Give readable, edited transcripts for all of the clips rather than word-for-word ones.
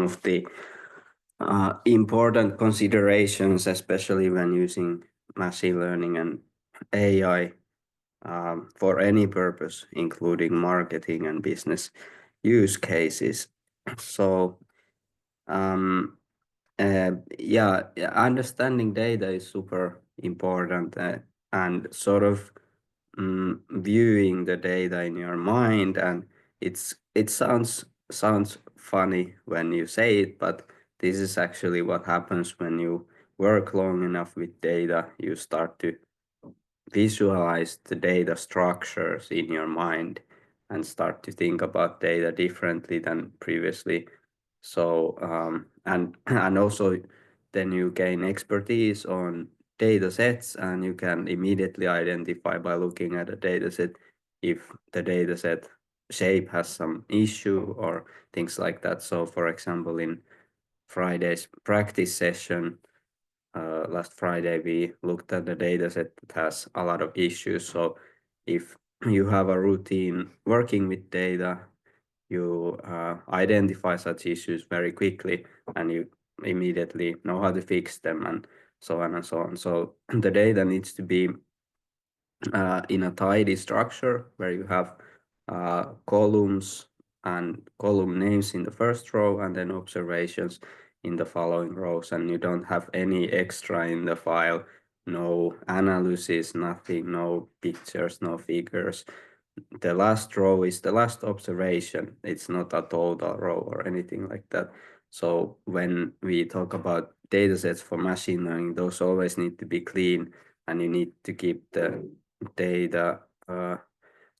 of the important considerations, especially when using machine learning and AI for any purpose, including marketing and business use cases. So yeah, understanding data is super important, and sort of viewing the data in your mind, and it sounds funny when you say it, but this is actually what happens when you work long enough with data. You start to visualize the data structures in your mind and start to think about data differently than previously. So and also then you gain expertise on data sets, and you can immediately identify by looking at a data set if the data set shape has some issue or things like that. So for example, in Friday's practice session, last Friday, we looked at the data set that has a lot of issues. So if you have a routine working with data, you identify such issues very quickly, and you immediately know how to fix them, and so on and so on. So the data needs to be in a tidy structure where you have columns and column names in the first row, and then observations in the following rows, and you don't have any extra in the file, no analysis, nothing, no pictures, no figures. The last row is the last observation. It's not a total row or anything like that. So when we talk about data sets for machine learning, those always need to be clean, and you need to keep the data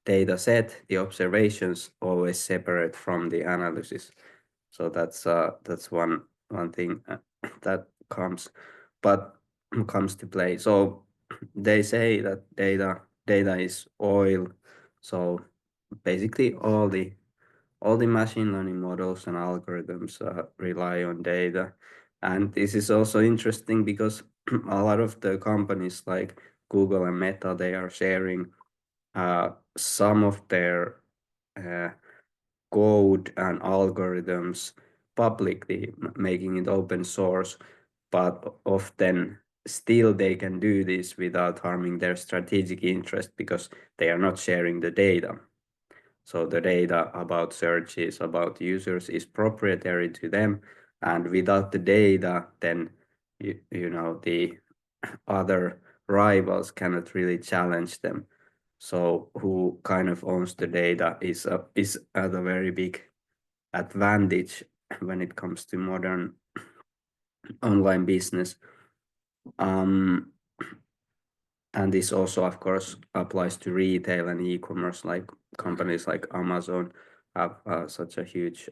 data set, the observations, always separate from the analysis. So that's one thing that comes to play. So they say that data is oil. So basically all the machine learning models and algorithms rely on data. And this is also interesting because a lot of the companies like Google and Meta, they are sharing some of their code and algorithms publicly, making it open source, but often still they can do this without harming their strategic interest because they are not sharing the data. So the data about searches, about users is proprietary to them, and without the data, then you know the other rivals cannot really challenge them. So who kind of owns the data is at a very big advantage when it comes to modern online business. And this also, of course, applies to retail and e-commerce, like companies like Amazon have such a huge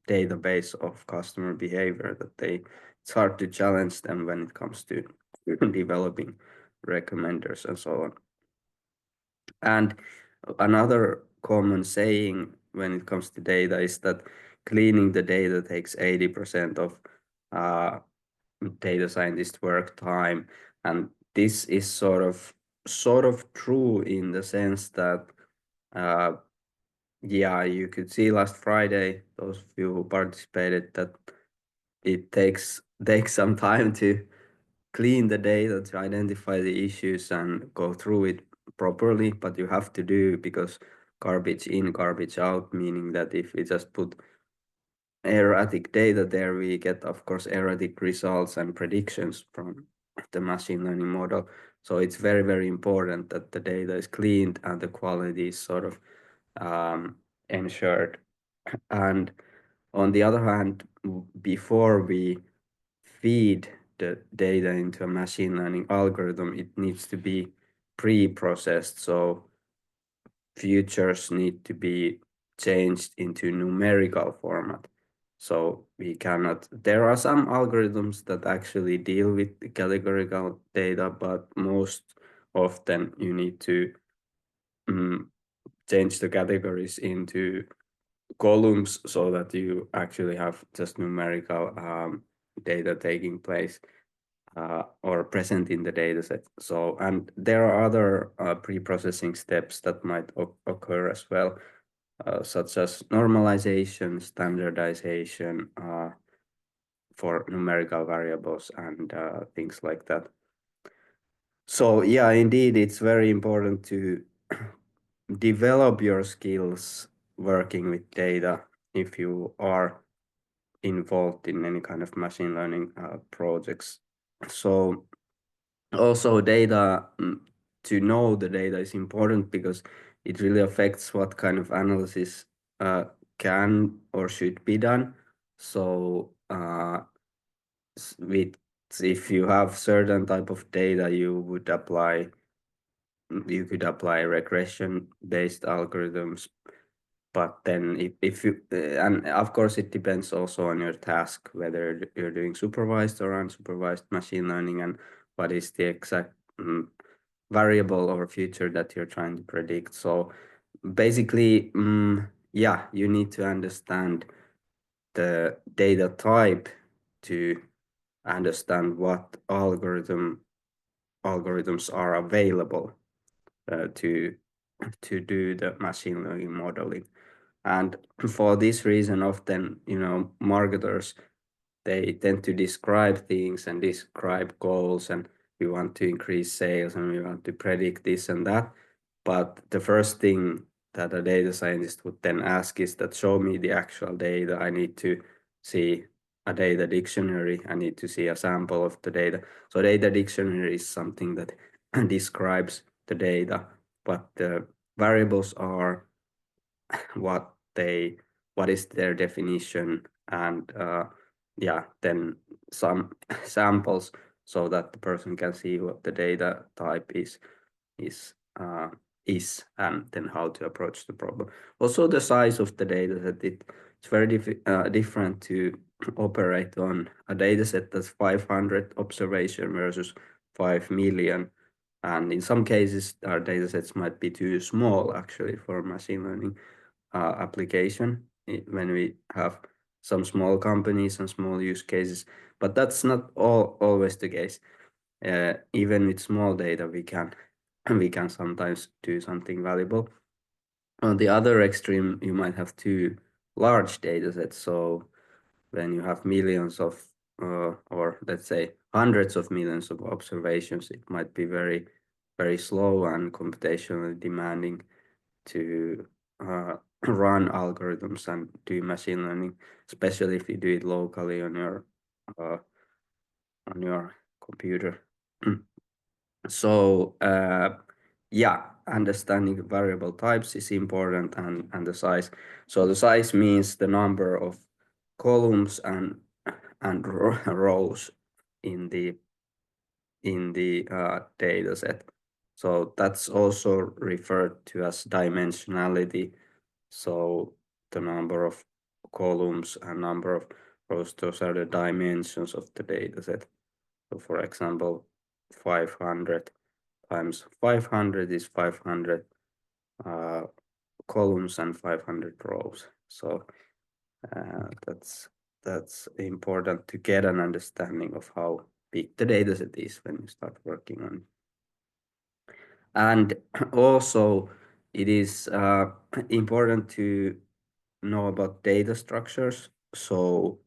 database of customer behavior that it's hard to challenge them when it comes to developing recommenders and so on. And another common saying when it comes to data is that cleaning the data takes 80% of data scientist work time. And this is sort of true in the sense that yeah, you could see last Friday, those of you who participated, that it takes some time to clean the data, to identify the issues and go through it properly, but you have to do, because garbage in, garbage out, meaning that if we just put erratic data there, we get, of course, erratic results and predictions from the machine learning model. So it's very, very important that the data is cleaned and the quality is sort of ensured. And on the other hand, before we feed the data into a machine learning algorithm, it needs to be pre-processed. So futures need to be changed into numerical format. So we cannot, there are some algorithms that actually deal with the categorical data, but most often you need to change the categories into columns so that you actually have just numerical data taking place or present in the dataset. So, and there are other pre-processing steps that might occur as well. such as normalization, standardization for numerical variables, and things like that. So yeah, indeed, it's very important to develop your skills working with data if you are involved in any kind of machine learning projects. So also data, to know the data is important because it really affects what kind of analysis can or should be done. So with if you have certain type of data, you could apply regression based algorithms. But then if you and of course it depends also on your task, whether you're doing supervised or unsupervised machine learning, and what is the exact variable or feature that you're trying to predict. So basically, yeah, you need to understand the data type to understand what algorithms are available to do the machine learning modeling. And for this reason, often, marketers, they tend to describe things and describe goals, and we want to increase sales and we want to predict this and that. But the first thing that a data scientist would then ask is that show me the actual data. I need to see a data dictionary. I need to see a sample of the data. So data dictionary is something that describes the data, but the variables are what is their definition, and yeah, then some samples so that the person can see what the data type is uh, and then how to approach the problem. Also, the size of the data set, it's very different to operate on a data set that's 500 observation versus 5 million. And in some cases, our data sets might be too small actually for machine learning application when we have some small companies and small use cases. But that's not always the case. Even with small data, we can sometimes do something valuable. On the other extreme, you might have too large data sets. So when you have millions of, or let's say hundreds of millions of observations, it might be very, very slow and computationally demanding to run algorithms and do machine learning, especially if you do it locally on your computer. So yeah, understanding variable types is important, and the size. So the size means the number of columns and rows in the data set. So that's also referred to as dimensionality. So the number of columns and number of rows, those are the dimensions of the data set. So for example, 500 times 500 is 500 columns and 500 rows. So that's important to get an understanding of how big the data set is when you start working on it. And also, it is important to know about data structures. So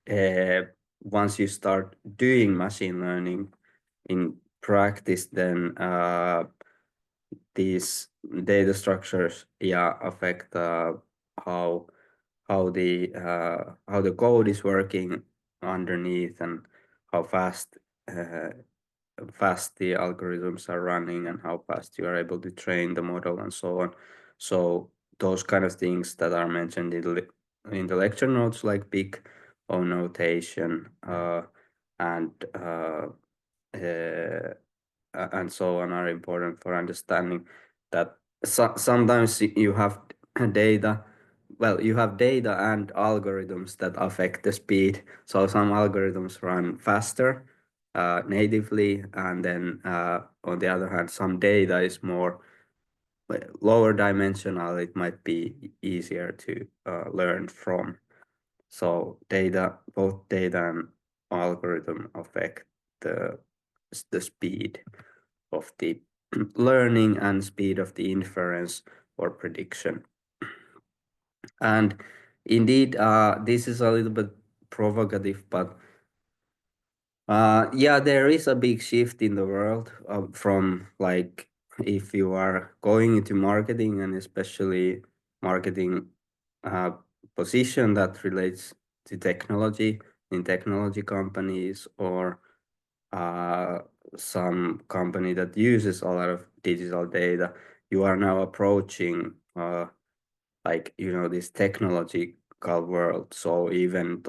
once you start doing machine learning in practice, then these data structures, yeah, affect how the code is working underneath, and how fast the algorithms are running, and how fast you are able to train the model, and so on. So those kind of things that are mentioned in the lecture notes, like big O notation and so on, are important for understanding that sometimes you have data. Well, you have data and algorithms that affect the speed. So some algorithms run faster natively, and then on the other hand, some data is more lower dimensional. It might be easier to learn from. So both data and algorithm affect the speed of the learning and speed of the inference or prediction. And indeed, this is a little bit provocative, but yeah, there is a big shift in the world from like if you are going into marketing and especially marketing uh, position that relates to technology in technology companies or uh, some company that uses a lot of digital data, you are now approaching like this technological world. So even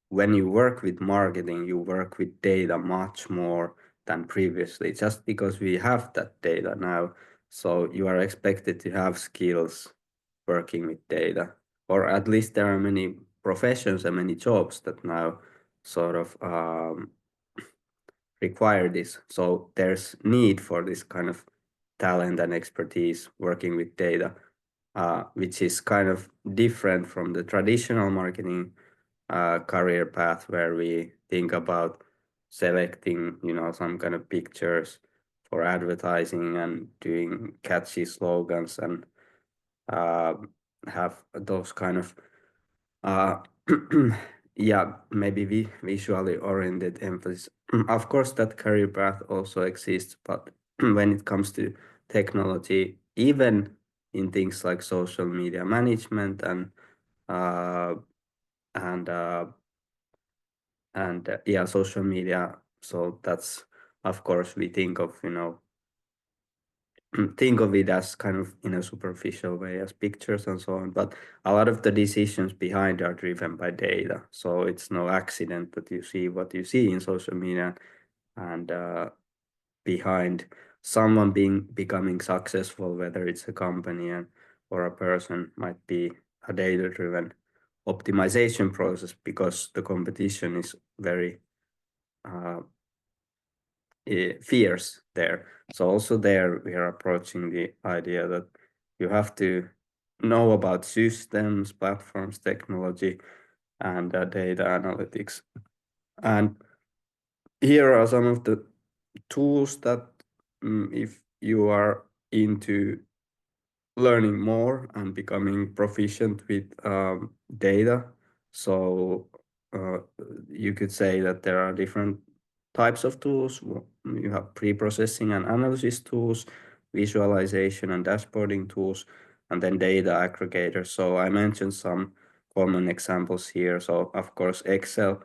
when you work with marketing, you work with data much more than previously, just because we have that data now. So you are expected to have skills working with data, or at least there are many professions and many jobs that now sort of require this. So there's need for this kind of talent and expertise working with data, which is kind of different from the traditional marketing career path where we think about selecting, some kind of pictures for advertising and doing catchy slogans and uh, have those kind of uh, yeah, maybe visually oriented emphasis. Of course, that career path also exists, but when it comes to technology, even in things like social media management uh, and yeah, social media. So that's, of course, we think of think of it as kind of in a superficial way as pictures and so on, but a lot of the decisions behind are driven by data. So it's no accident that you see what you see in social media, and behind someone becoming successful, whether it's a company or a person, might be a data driven optimization process, because the competition is very uh, fears there. So also there we are approaching the idea that you have to know about systems, platforms, technology, and data analytics. And here are some of the tools that, if you are into learning more and becoming proficient with data. So you could say that there are different types of tools. You have pre-processing and analysis tools, visualization and dashboarding tools, and then data aggregators. So I mentioned some common examples here. So of course, Excel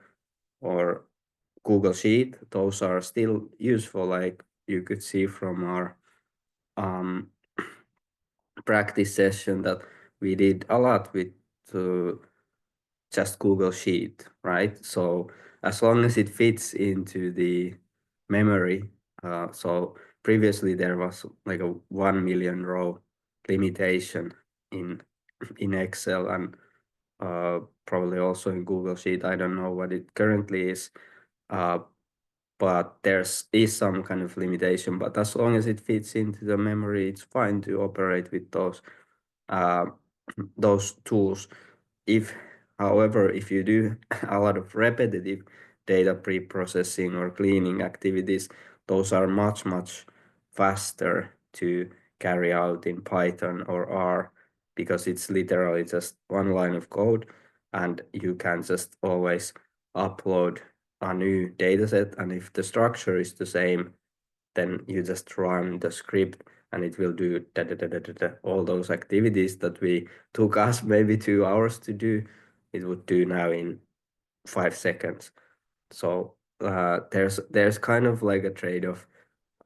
or Google Sheet, those are still useful, like you could see from our um, practice session that we did a lot with uh, just Google Sheet, right? So as long as it fits into the memory, so previously there was like a 1 million row limitation in Excel, and probably also in Google Sheet. I don't know what it currently is, uh, but is some kind of limitation. But as long as it fits into the memory, it's fine to operate with uh, those tools. If, however, if you do a lot of repetitive data pre-processing or cleaning activities, those are much faster to carry out in Python or R, because it's literally just one line of code, and you can just always upload a new dataset, and if the structure is the same, then you just run the script and it will do all those activities that we took us maybe 2 hours to do. It would do now in 5 seconds. So there's kind of like a trade-off.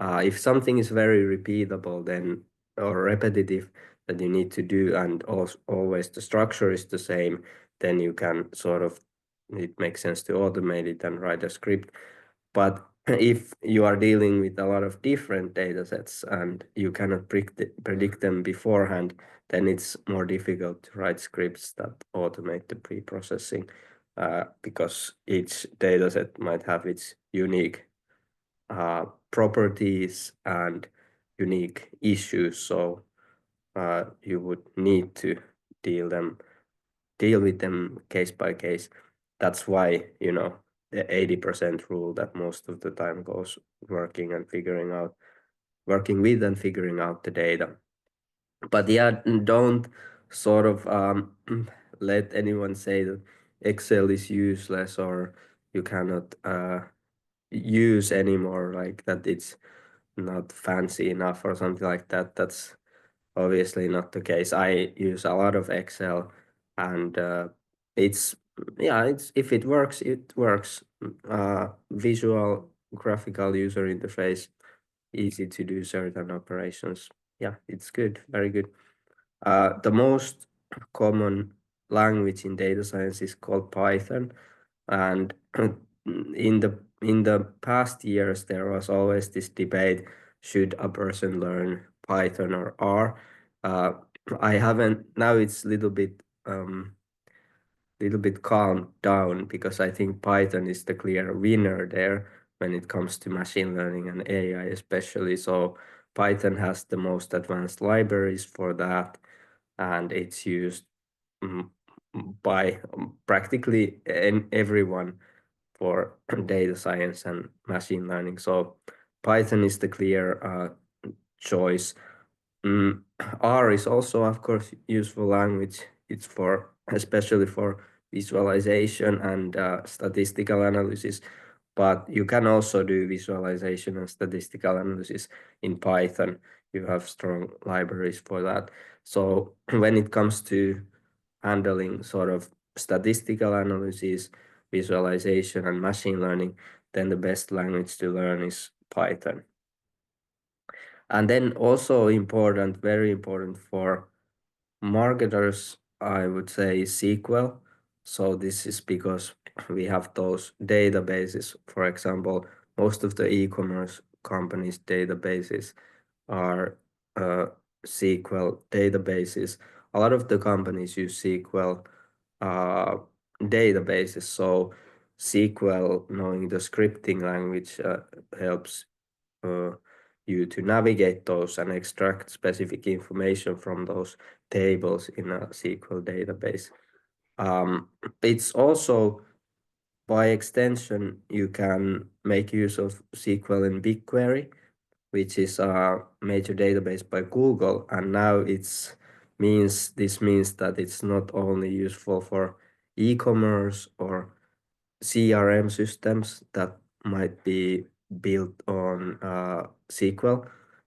If something is very repeatable, then or repetitive, that you need to do, and also always the structure is the same, then you can sort of, it makes sense to automate it and write a script. But if you are dealing with a lot of different data sets and you cannot predict them beforehand, then it's more difficult to write scripts that automate the pre-processing, because each data set might have its unique properties and unique issues. So you would need to deal with them case by case. That's why, the 80% rule that most of the time goes working with and figuring out the data. But yeah, don't sort of let anyone say that Excel is useless or you cannot use anymore, like that it's not fancy enough or something like that. That's obviously not the case. I use a lot of Excel, and it's yeah, it's if it works, it works. Visual graphical user interface, easy to do certain operations. Yeah, it's good, very good. The most common language in data science is called Python, and in the past years there was always this debate: should a person learn Python or R? Uh, I haven't now. It's little bit calmed down because I think Python is the clear winner there when it comes to machine learning and AI especially. So Python has the most advanced libraries for that, and it's used mm, by practically everyone for data science and machine learning. So Python is the clear choice. Mm, R is also, of course, useful language. It's for especially for visualization and statistical analysis. But you can also do visualization and statistical analysis in Python. You have strong libraries for that. So when it comes to handling sort of statistical analysis, visualization, and machine learning, then the best language to learn is Python. And then also important, very important for marketers, I would say SQL. So this is because we have those databases. For example, most of the e-commerce companies' databases are SQL databases. A lot of the companies use SQL uh, databases. So SQL, knowing the scripting language, helps uh, you to navigate those and extract specific information from those tables in a SQL database. It's also, by extension, you can make use of SQL in BigQuery, which is a major database by Google, and now this means that it's not only useful for e-commerce or CRM systems that might be built on SQL.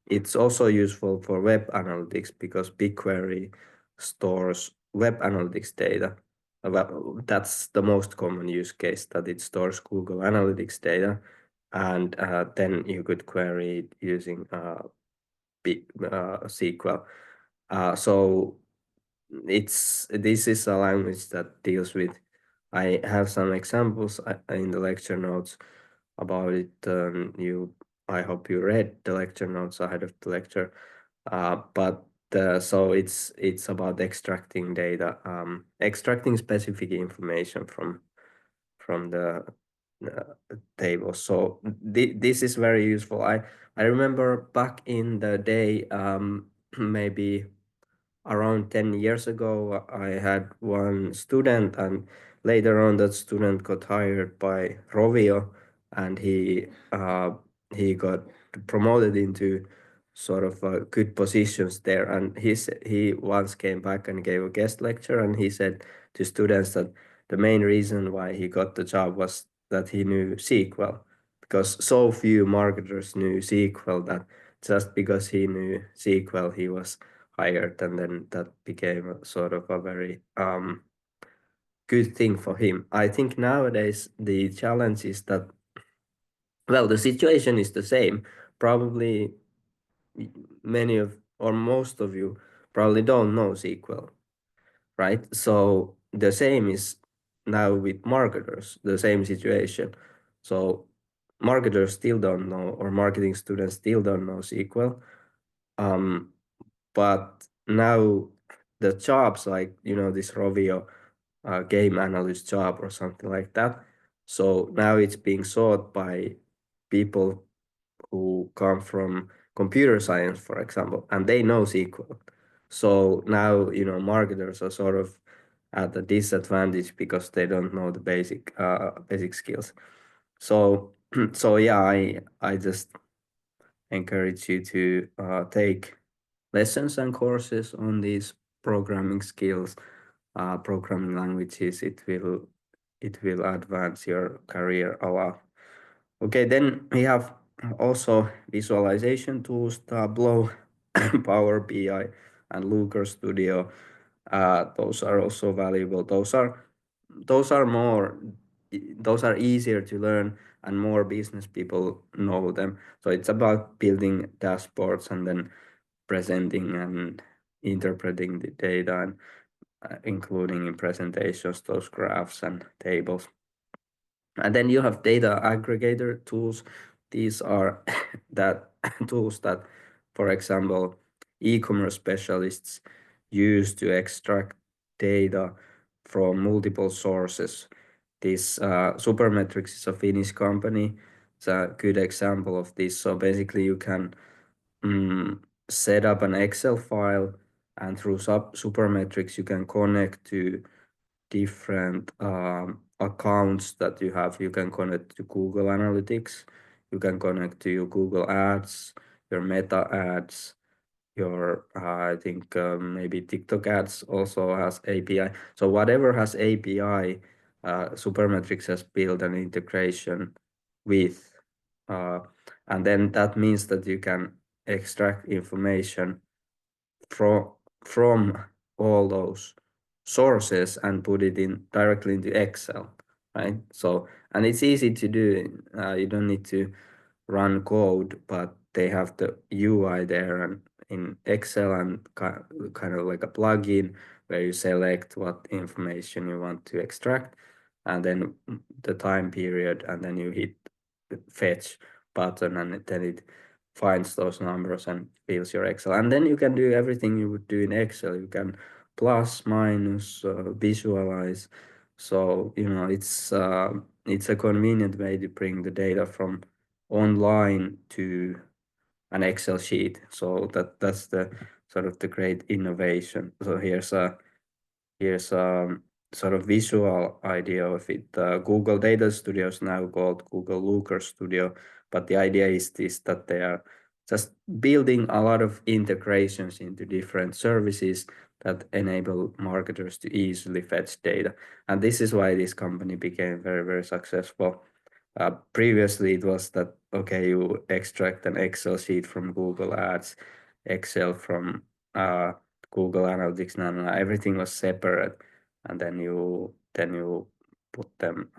It's also useful for web analytics because BigQuery stores web analytics data. That's the most common use case, that it stores Google Analytics data, and then you could query it using SQL. So this is a language that deals with. I have some examples in the lecture notes about it. I hope you read the lecture notes ahead of the lecture. But so it's about extracting data, extracting specific information from the table. So this is very useful. I remember back in the day, maybe around 10 years ago, I had one student, and later on that student got hired by Rovio, and he got promoted into sort of good positions there. And he once came back and gave a guest lecture, and he said to students that the main reason why he got the job was that he knew SQL, because so few marketers knew SQL that just because he knew SQL, he was hired, and then that became a sort of a very good thing for him. I think nowadays the challenge is that, well, the situation is the same. Probably many of or most of you probably don't know SQL, right? So the same is now with marketers, the same situation. So marketers still don't know, or marketing students still don't know SQL. Um, but now the jobs, like this Rovio game analyst job or something like that, so now it's being sought by people who come from computer science, for example, and they know SQL. So now marketers are sort of at a disadvantage because they don't know the basic skills. So so yeah, I just encourage you to take lessons and courses on these programming skills, programming languages. It will advance your career a lot. Okay, then we have also visualization tools, Tableau, Power BI, and Looker Studio. Those are also valuable. Those are more those are easier to learn, and more business people know them. So it's about building dashboards and then presenting and interpreting the data, and including in presentations those graphs and tables. And then you have data aggregator tools. These are that tools that, for example, e-commerce specialists use to extract data from multiple sources. This Supermetrics is a Finnish company. It's a good example of this. So basically, you can set up an Excel file, and through Supermetrics, you can connect to different accounts that you have. You can connect to Google Analytics, you can connect to your Google Ads, your Meta Ads, your I think maybe TikTok Ads also has API. So whatever has API, Supermetrics has built an integration with, and then that means that you can extract information from from all those sources and put it in directly into Excel, right? So, and it's easy to do. You don't need to run code, but they have the UI there and in Excel, and kind of like a plugin where you select what information you want to extract, and then the time period, and then you hit the fetch button, and then it finds those numbers and fills your Excel. And then you can do everything you would do in Excel. You can plus, minus, visualize. So, it's a convenient way to bring the data from online to an Excel sheet. So that's the sort of the great innovation. So here's a sort of visual idea of it. Google Data Studio is now called Google Looker Studio, but the idea is this, that they are just building a lot of integrations into different services that enable marketers to easily fetch data. And this is why this company became very, very successful. Previously, it was that, okay, you extract an Excel sheet from Google Ads, Excel from Google Analytics, and everything was separate, and then you put them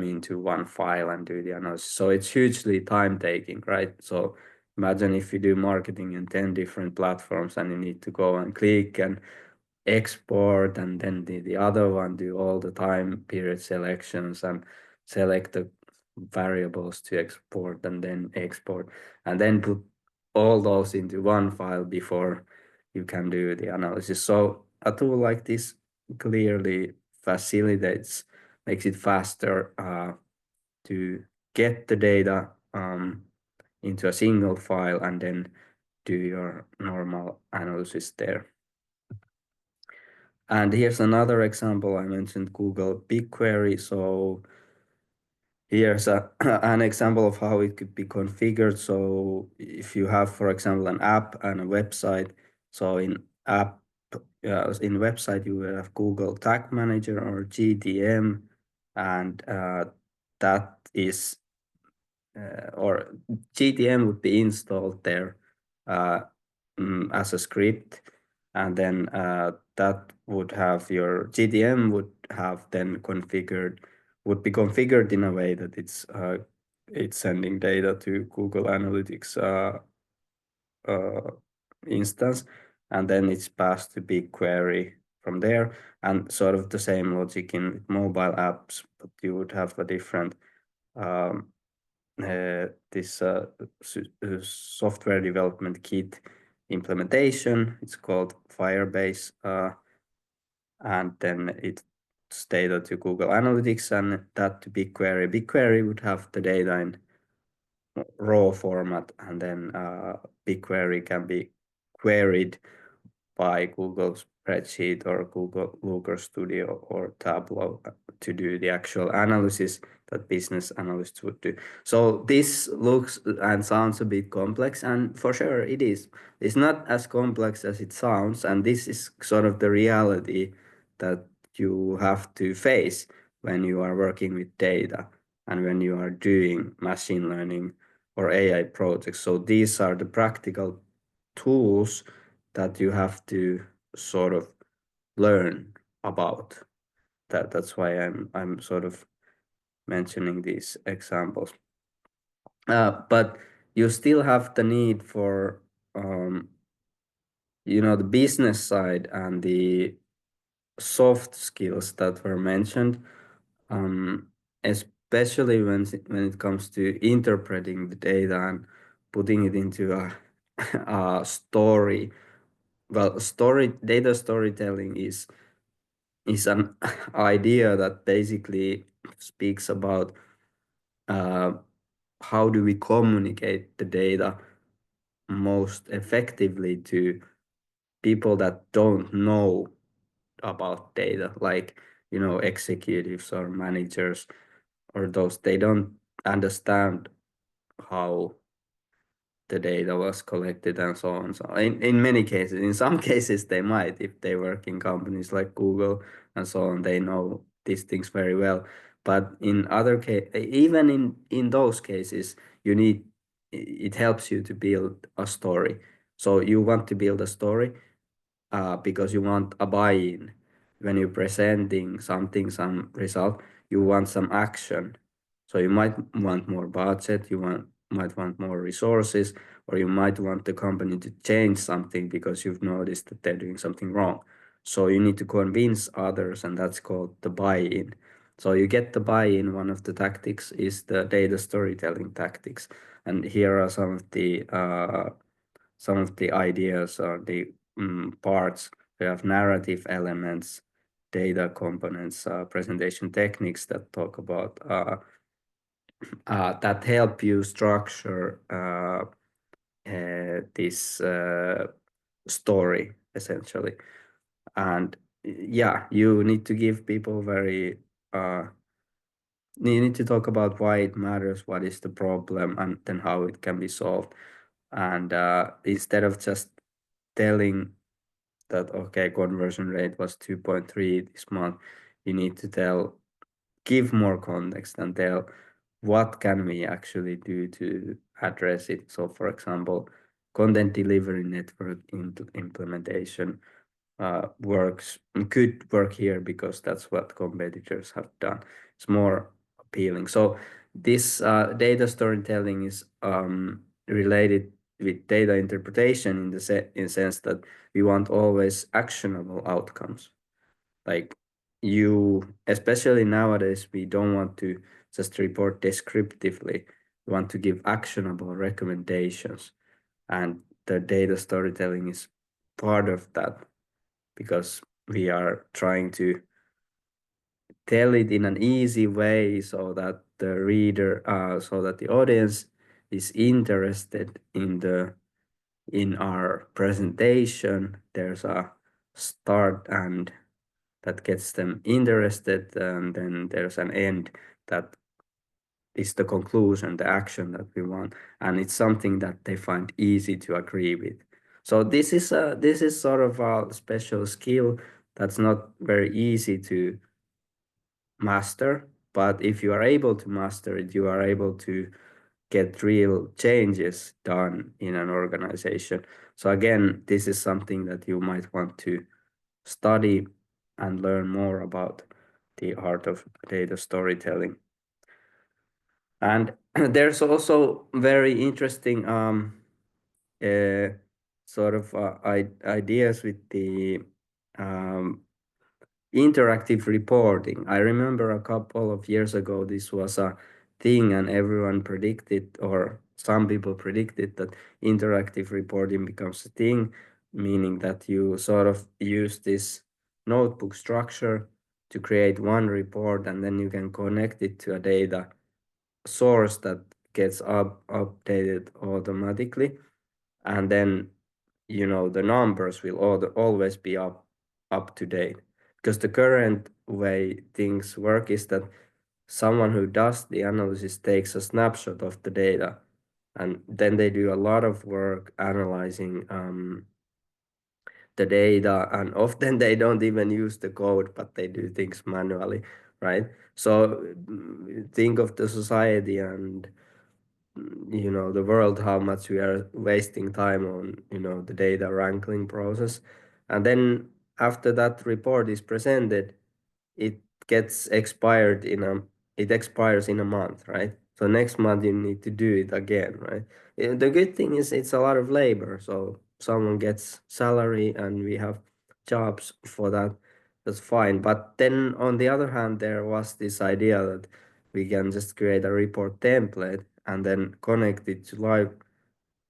into one file and do the analysis. So it's hugely time taking, right? So imagine if you do marketing in 10 different platforms, and you need to go and click and export, and then the other one do all the time period selections and select the variables to export, and then export, and then put all those into one file before you can do the analysis. So a tool like this clearly facilitates, makes it faster to get the data into a single file, and then do your normal analysis there. And here's another example. I mentioned Google BigQuery. So here's an example of how it could be configured. So if you have, for example, an app and a website, so in website, you will have Google Tag Manager, or GTM, and that is, or GTM would be installed there uh, as a script, and then that would have your GTM would have then would be configured in a way that it's sending data to Google Analytics instance, and then it's passed to BigQuery from there, and sort of the same logic in mobile apps, but you would have a different this software development kit implementation. It's called Firebase, and then it's data to Google Analytics, and that to BigQuery. BigQuery would have the data in raw format, and then BigQuery can be queried by Google Spreadsheet or Google Looker Studio or Tableau to do the actual analysis that business analysts would do. So this looks and sounds a bit complex, and for sure it is. It's not as complex as it sounds, and this is sort of the reality that you have to face when you are working with data and when you are doing machine learning or AI projects. So these are the practical tools that you have to sort of learn about. That's why I'm sort of mentioning these examples. But you still have the need for the business side and the soft skills that were mentioned, especially when it comes to interpreting the data and putting it into a story. Well, data storytelling is an idea that basically speaks about how do we communicate the data most effectively to people that don't know about data, like executives or managers, or those they don't understand how the data was collected and so on. So in many cases, in some cases they might, if they work in companies like Google and so on, they know these things very well. But in other cases, even in those cases, it helps you to build a story. So you want to build a story because you want a buy-in. When you're presenting something, some result, you want some action. So you might want more budget, might want more resources, or you might want the company to change something because you've noticed that they're doing something wrong. So you need to convince others, and that's called the buy-in. So you get the buy-in. One of the tactics is the data storytelling tactics, and here are some of the ideas or the parts. We have narrative elements, data components, presentation techniques that talk about that help you structure this story essentially. And yeah, you need to give people you need to talk about why it matters, what is the problem, and then how it can be solved. And instead of just telling that, okay, conversion rate was 2.3 this month, you need to give more context and tell what can we actually do to address it. So for example, content delivery network implementation could work here because that's what competitors have done. It's more appealing. So this data storytelling is related with data interpretation in the sense that we want always actionable outcomes. Like especially nowadays, we don't want to just report descriptively. We want to give actionable recommendations, and the data storytelling is part of that because we are trying to tell it in an easy way so that the audience is interested in our presentation. There's a start and that gets them interested, and then there's an end that is the conclusion, the action that we want, and it's something that they find easy to agree with. So this is sort of a special skill that's not very easy to master, but if you are able to master it, you are able to get real changes done in an organization. So again, this is something that you might want to study and learn more about, the art of data storytelling. And there's also very interesting sort of ideas with the interactive reporting. I remember a couple of years ago, this was a thing, and everyone predicted, or some people predicted, that interactive reporting becomes a thing, meaning that you sort of use this notebook structure to create one report, and then you can connect it to a data source that gets updated automatically, and then the numbers will always be up to date. because the current way things work is that someone who does the analysis takes a snapshot of the data, and then they do a lot of work analyzing the data, and often they don't even use the code, but they do things manually, right? So think of the society and the world, how much we are wasting time on the data wrangling process. And then after that report is presented, it gets expired it expires in a month, right? So next month you need to do it again, right? The good thing is it's a lot of labor, so someone gets salary and we have jobs for that. That's fine. But then on the other hand, there was this idea that we can just create a report template and then connect it to live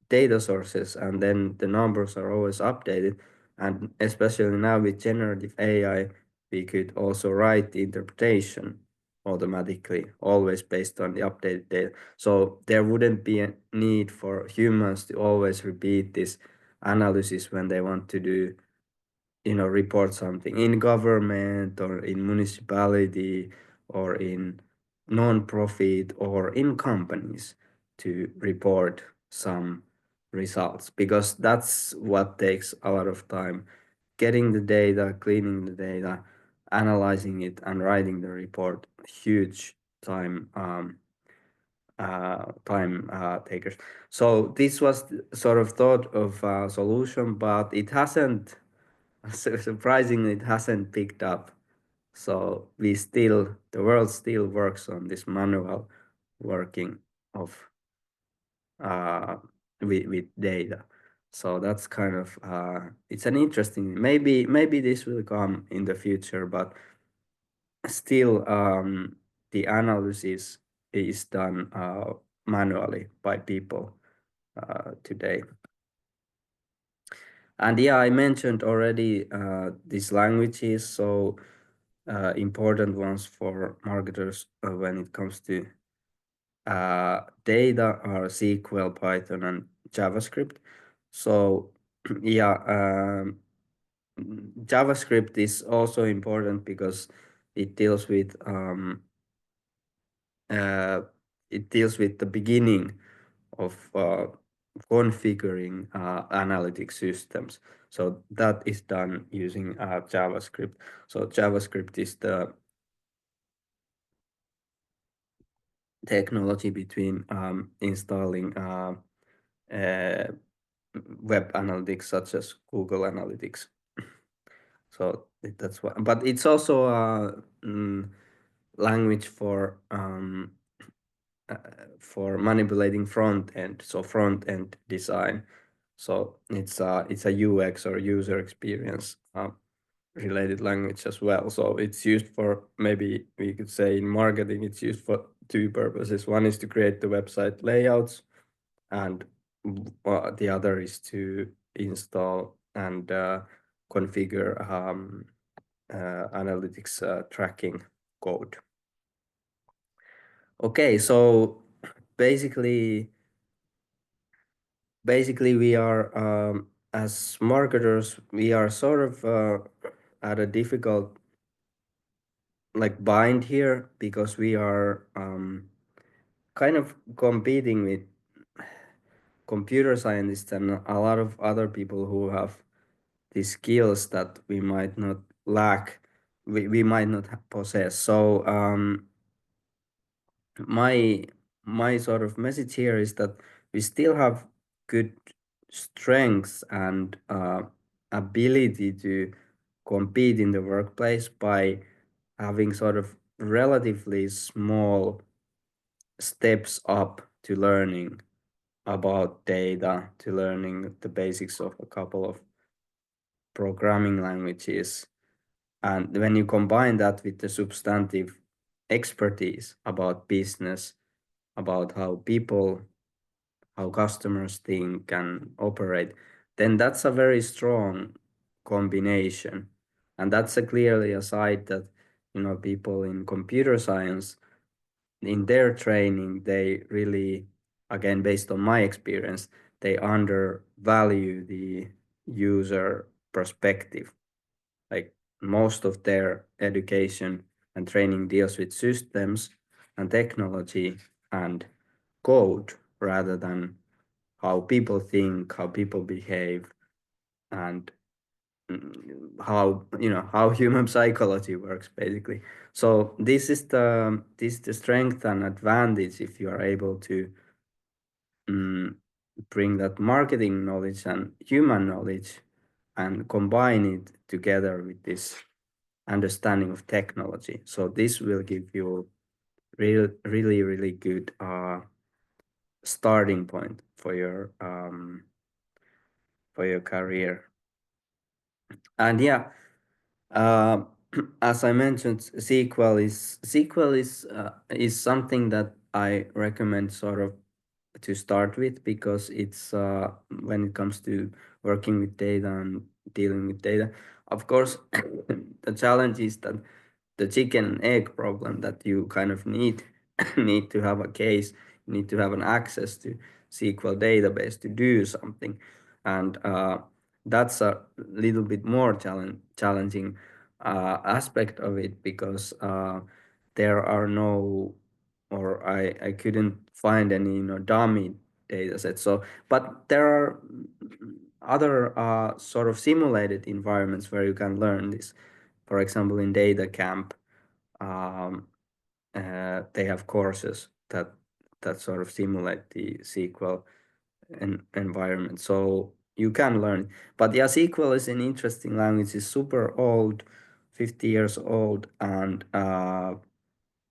data sources, and then the numbers are always updated. And especially now with generative AI, we could also write the interpretation automatically, always based on the updated data. So there wouldn't be a need for humans to always repeat this analysis when they want to do report something in government or in municipality or in non-profit or in companies to report some results, because that's what takes a lot of time: getting the data, cleaning the data, analyzing it, and writing the report. Huge time takers. So this was sort of thought of a solution, but it hasn't surprisingly, it hasn't picked up. So the world still works on this manual working of uh, with data. So that's kind of it's an interesting. Maybe this will come in the future, but still the analysis is done manually by people today. And yeah, I mentioned already these languages, so important ones for marketers when it comes to data are SQL, Python, and JavaScript. So yeah, JavaScript is also important because it deals with the beginning of configuring analytic systems. So that is done using JavaScript. So JavaScript is the technology between installing uh, web analytics such as Google Analytics. So that's what, but it's also a language for manipulating front end, so front end design. So it's a UX or user experience related language as well. So it's used for, maybe we could say in marketing, it's used for two purposes. One is to create the website layouts, and the other is to install and configure analytics tracking code. Okay, so basically we are as marketers, we are sort of at a difficult like bind here, because we are kind of competing with computer scientists and a lot of other people who have these skills that we might not lack, we might not possess. So my sort of message here is that we still have good strengths and ability to compete in the workplace by having sort of relatively small steps up to learning about data, to learning the basics of a couple of programming languages. And when you combine that with the substantive expertise about business, about how customers think and operate, then that's a very strong combination. And that's clearly a side that, people in computer science, in their training, they really, again, based on my experience, they undervalue the user perspective. Like most of their education and training deals with systems and technology and code rather than how people think, how people behave, and how how human psychology works basically. So this is the strength and advantage if you are able to um, bring that marketing knowledge and human knowledge and combine it together with this understanding of technology. So this will give you really good starting point for your career. And yeah, uh, as I mentioned, SQL is something that I recommend sort of to start with because it's when it comes to working with data and dealing with data. Of course, the challenge is that the chicken and egg problem that you kind of need need to have a case, you need to have an access to SQL database to do something, and that's a little bit more challenging aspect of it because there are no, or I couldn't find any dummy data sets. So, but there are other sort of simulated environments where you can learn this. For example, in Data Camp, um, they have courses that sort of simulate the SQL environment, so you can learn. But yeah, SQL is an interesting language. It's super old, 50 years old, and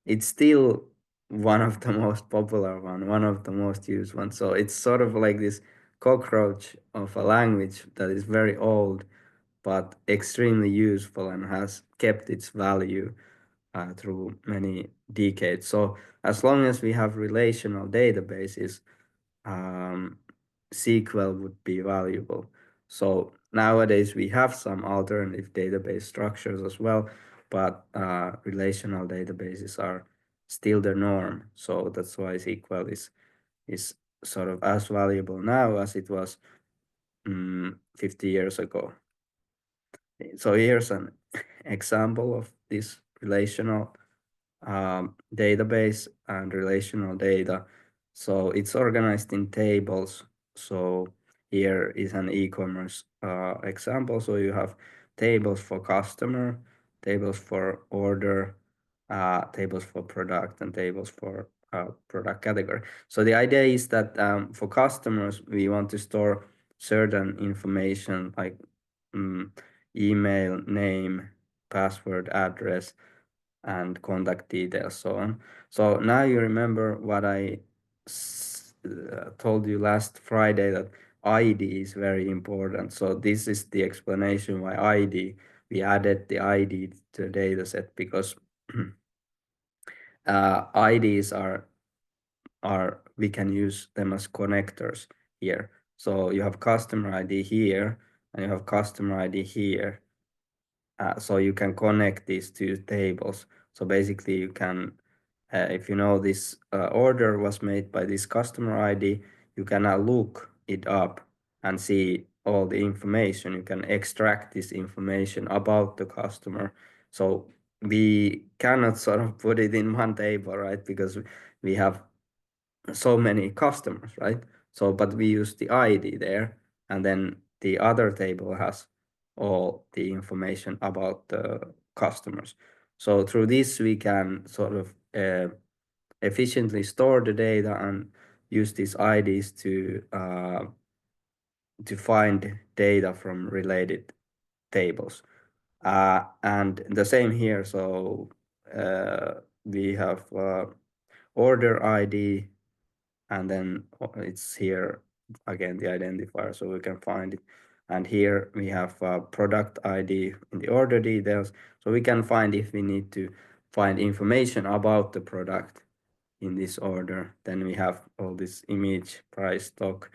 it's still one of the most popular one of the most used ones. So it's sort of like this cockroach of a language that is very old but extremely useful and has kept its value through many decades. So as long as we have relational databases, um, SQL would be valuable. So nowadays we have some alternative database structures as well, but relational databases are still the norm. So that's why SQL is sort of as valuable now as it was 50 years ago. So here's an example of this relational database and relational data. So it's organized in tables. So here is an e-commerce example. So you have tables for customer, tables for order, tables for product, and tables for product category. So the idea is that for customers, we want to store certain information like um, email, name, password, address, and contact details, so on. So now you remember what I told you last Friday, that ID is very important. So this is the explanation why ID, we added the ID to the data set because IDs are we can use them as connectors here. So you have customer ID here and you have customer ID here. So you can connect these two tables. So basically you can, if you know this order was made by this customer ID, you can now look it up and see all the information. You can extract this information about the customer. So we cannot sort of put it in one table, right? Because we have so many customers, right? So, but we use the ID there, and then the other table has all the information about the customers. So through this, we can sort of efficiently store the data and use these IDs to find data from related tables. And the same here. So we have order ID, and then it's here again the identifier, so we can find it. And here we have product ID in the order details, so we can find if we need to find information about the product in this order. Then we have all this image, price, stock,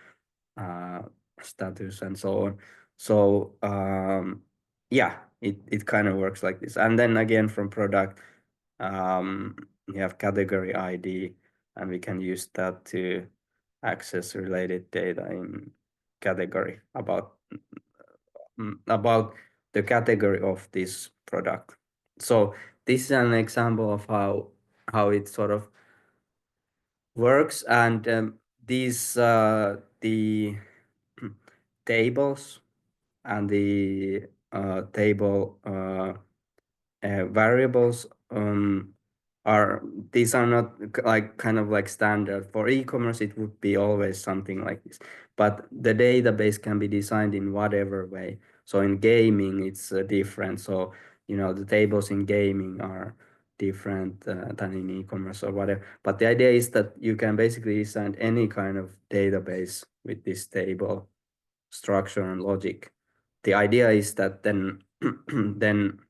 uh, status, and so on. So yeah, it kind of works like this. And then again from product, we have category ID, and we can use that to access related data in category about the category of this product. So this is an example of how it sort of works, and these the tables and the table variables are these are not like kind of like standard for e-commerce. It would be always something like this, but the database can be designed in whatever way. So in gaming it's different, so the tables in gaming are different than in e-commerce or whatever, but the idea is that you can basically design any kind of database with this table structure and logic. The idea is that then then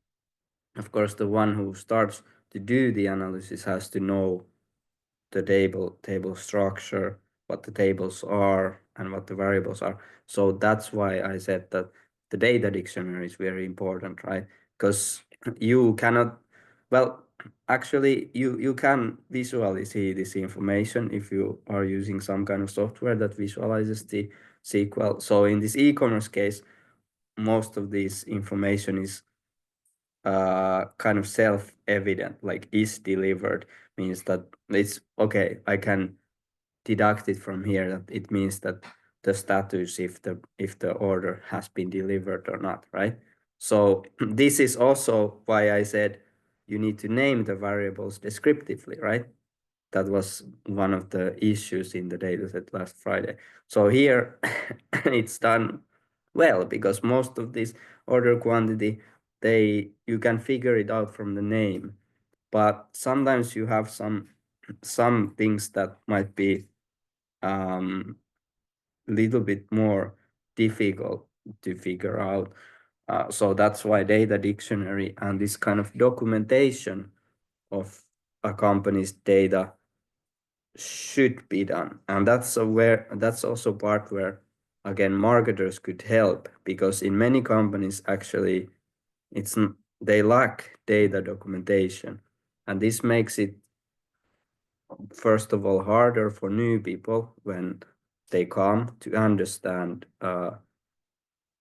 of course the one who starts to do the analysis has to know the table structure, what the tables are and what the variables are. So that's why I said that the data dictionary is very important, right? Because you cannot, well, actually you can visually see this information if you are using some kind of software that visualizes the SQL. So in this e-commerce case, most of this information is kind of self-evident, like is delivered, means that it's okay, I can deduct it from here that it means that the status if the order has been delivered or not, right? So this is also why I said you need to name the variables descriptively, right? That was one of the issues in the dataset last Friday. So here it's done well because most of this order quantity, you can figure it out from the name, but sometimes you have some things that might be little bit more difficult to figure out. So that's why data dictionary and this kind of documentation of a company's data should be done. And that's also part where again marketers could help, because in many companies actually they lack data documentation, and this makes it first of all harder for new people when they come to understand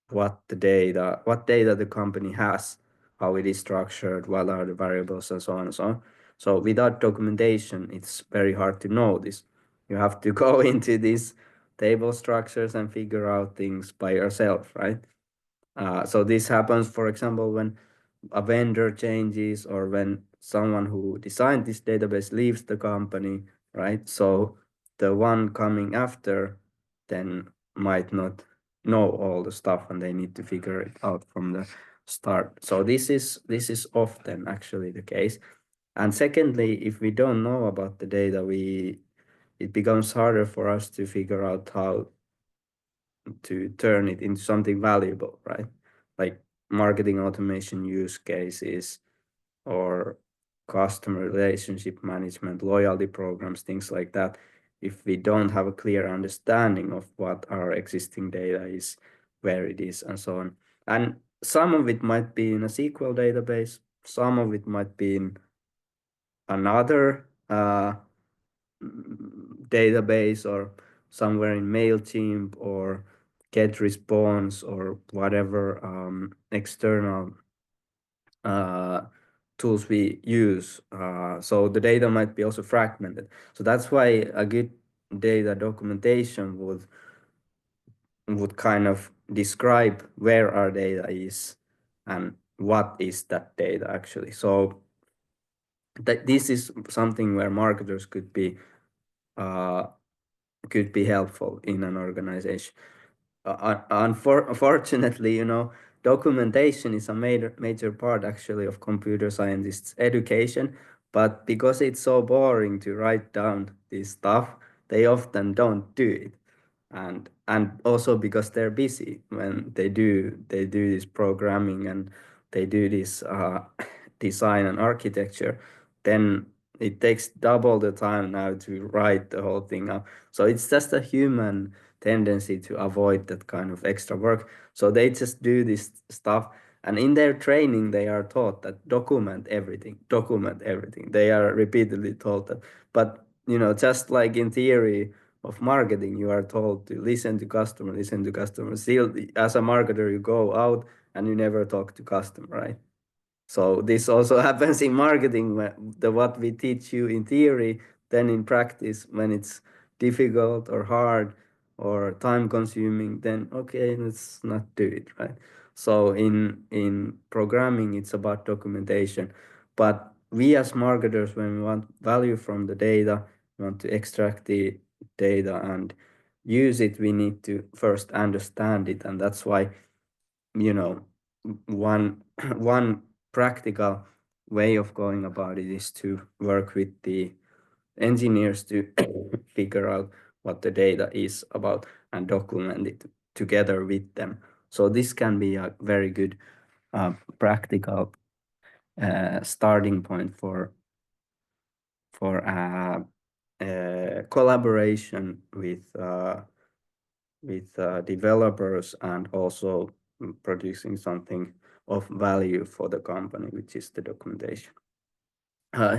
what data the company has, how it is structured, what are the variables, and so on and so on. So without documentation, it's very hard to know this. You have to go into these table structures and figure out things by yourself, right? So this happens, for example, when a vendor changes or when someone who designed this database leaves the company, right? So the one coming after then might not know all the stuff and they need to figure it out from the start. So this is often actually the case. And secondly, if we don't know about the data, it becomes harder for us to figure out how to turn it into something valuable, right? Like marketing automation use cases or customer relationship management, loyalty programs, things like that. If we don't have a clear understanding of what our existing data is, where it is, and so on. And some of it might be in a SQL database, some of it might be in another database or somewhere in MailChimp or GetResponse or whatever external tools we use. So the data might be also fragmented. So that's why a good data documentation would kind of describe where our data is and what is that data actually. So this is something where marketers uh, could be helpful in an organization. Unfortunately, documentation is a major part actually of computer scientists' education, but because it's so boring to write down this stuff, they often don't do it. And also because they're busy when they do this programming and they do this design and architecture, then it takes double the time now to write the whole thing up. So it's just a human tendency to avoid that kind of extra work. So they just do this stuff. And in their training, they are taught that document everything, document everything. They are repeatedly told that. But, just like in theory of marketing, you are told to listen to customer, listen to customer. Still, as a marketer, you go out and you never talk to customer, right? So this also happens in marketing, what we teach you in theory, then in practice, when it's difficult or hard or time consuming, then okay, let's not do it, right? So in programming, it's about documentation, but we as marketers, when we want value from the data, we want to extract the data and use it, we need to first understand it, and that's why, you know, one one practical way of going about it is to work with the engineers to figure out what the data is about and document it together with them. So this can be a very good practical starting point for collaboration with developers and also producing something of value for the company, which is the documentation.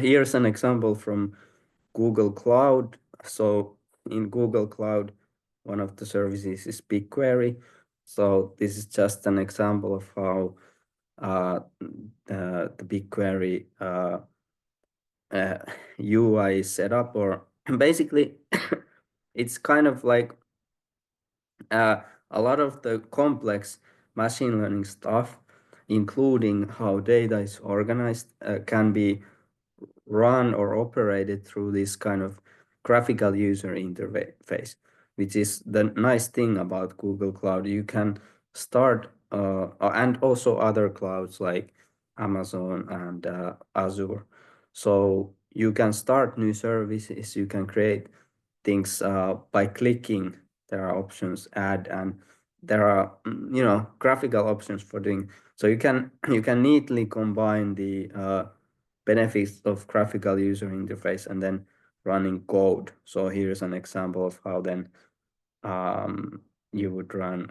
Here's an example from Google Cloud. So in Google Cloud, one of the services is BigQuery. So this is just an example of how the BigQuery UI is set up, or basically it's kind of like a lot of the complex machine learning stuff, including how data is organized, can be run or operated through this kind of graphical user interface, which is the nice thing about Google Cloud. You can start, and also other clouds like Amazon and Azure. So you can start new services, you can create things by clicking. There are options, add, and there are graphical options for doing. So you can neatly combine the benefits of graphical user interface and then running code. So here's an example of how then you would run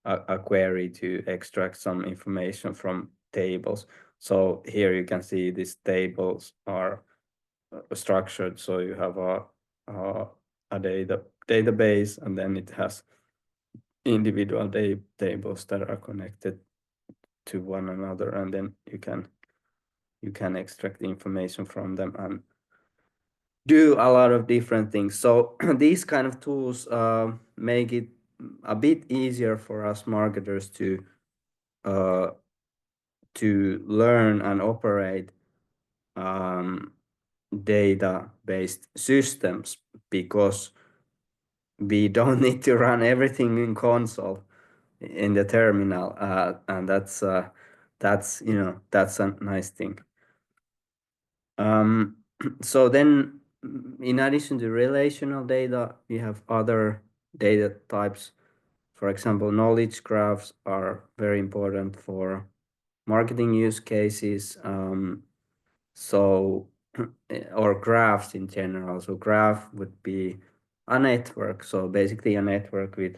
a query to extract some information from tables. So here you can see these tables are structured. So you have a database, and then it has individual tables that are connected to one another, and then you can extract the information from them and do a lot of different things. So these kind of tools make it a bit easier for us marketers uh, to learn and operate data-based systems, because we don't need to run everything in console in the terminal, and that's a nice thing. So then, in addition to relational data, we have other data types. For example, knowledge graphs are very important for marketing use cases. So, or graphs in general. So graph would be a network. So basically a network with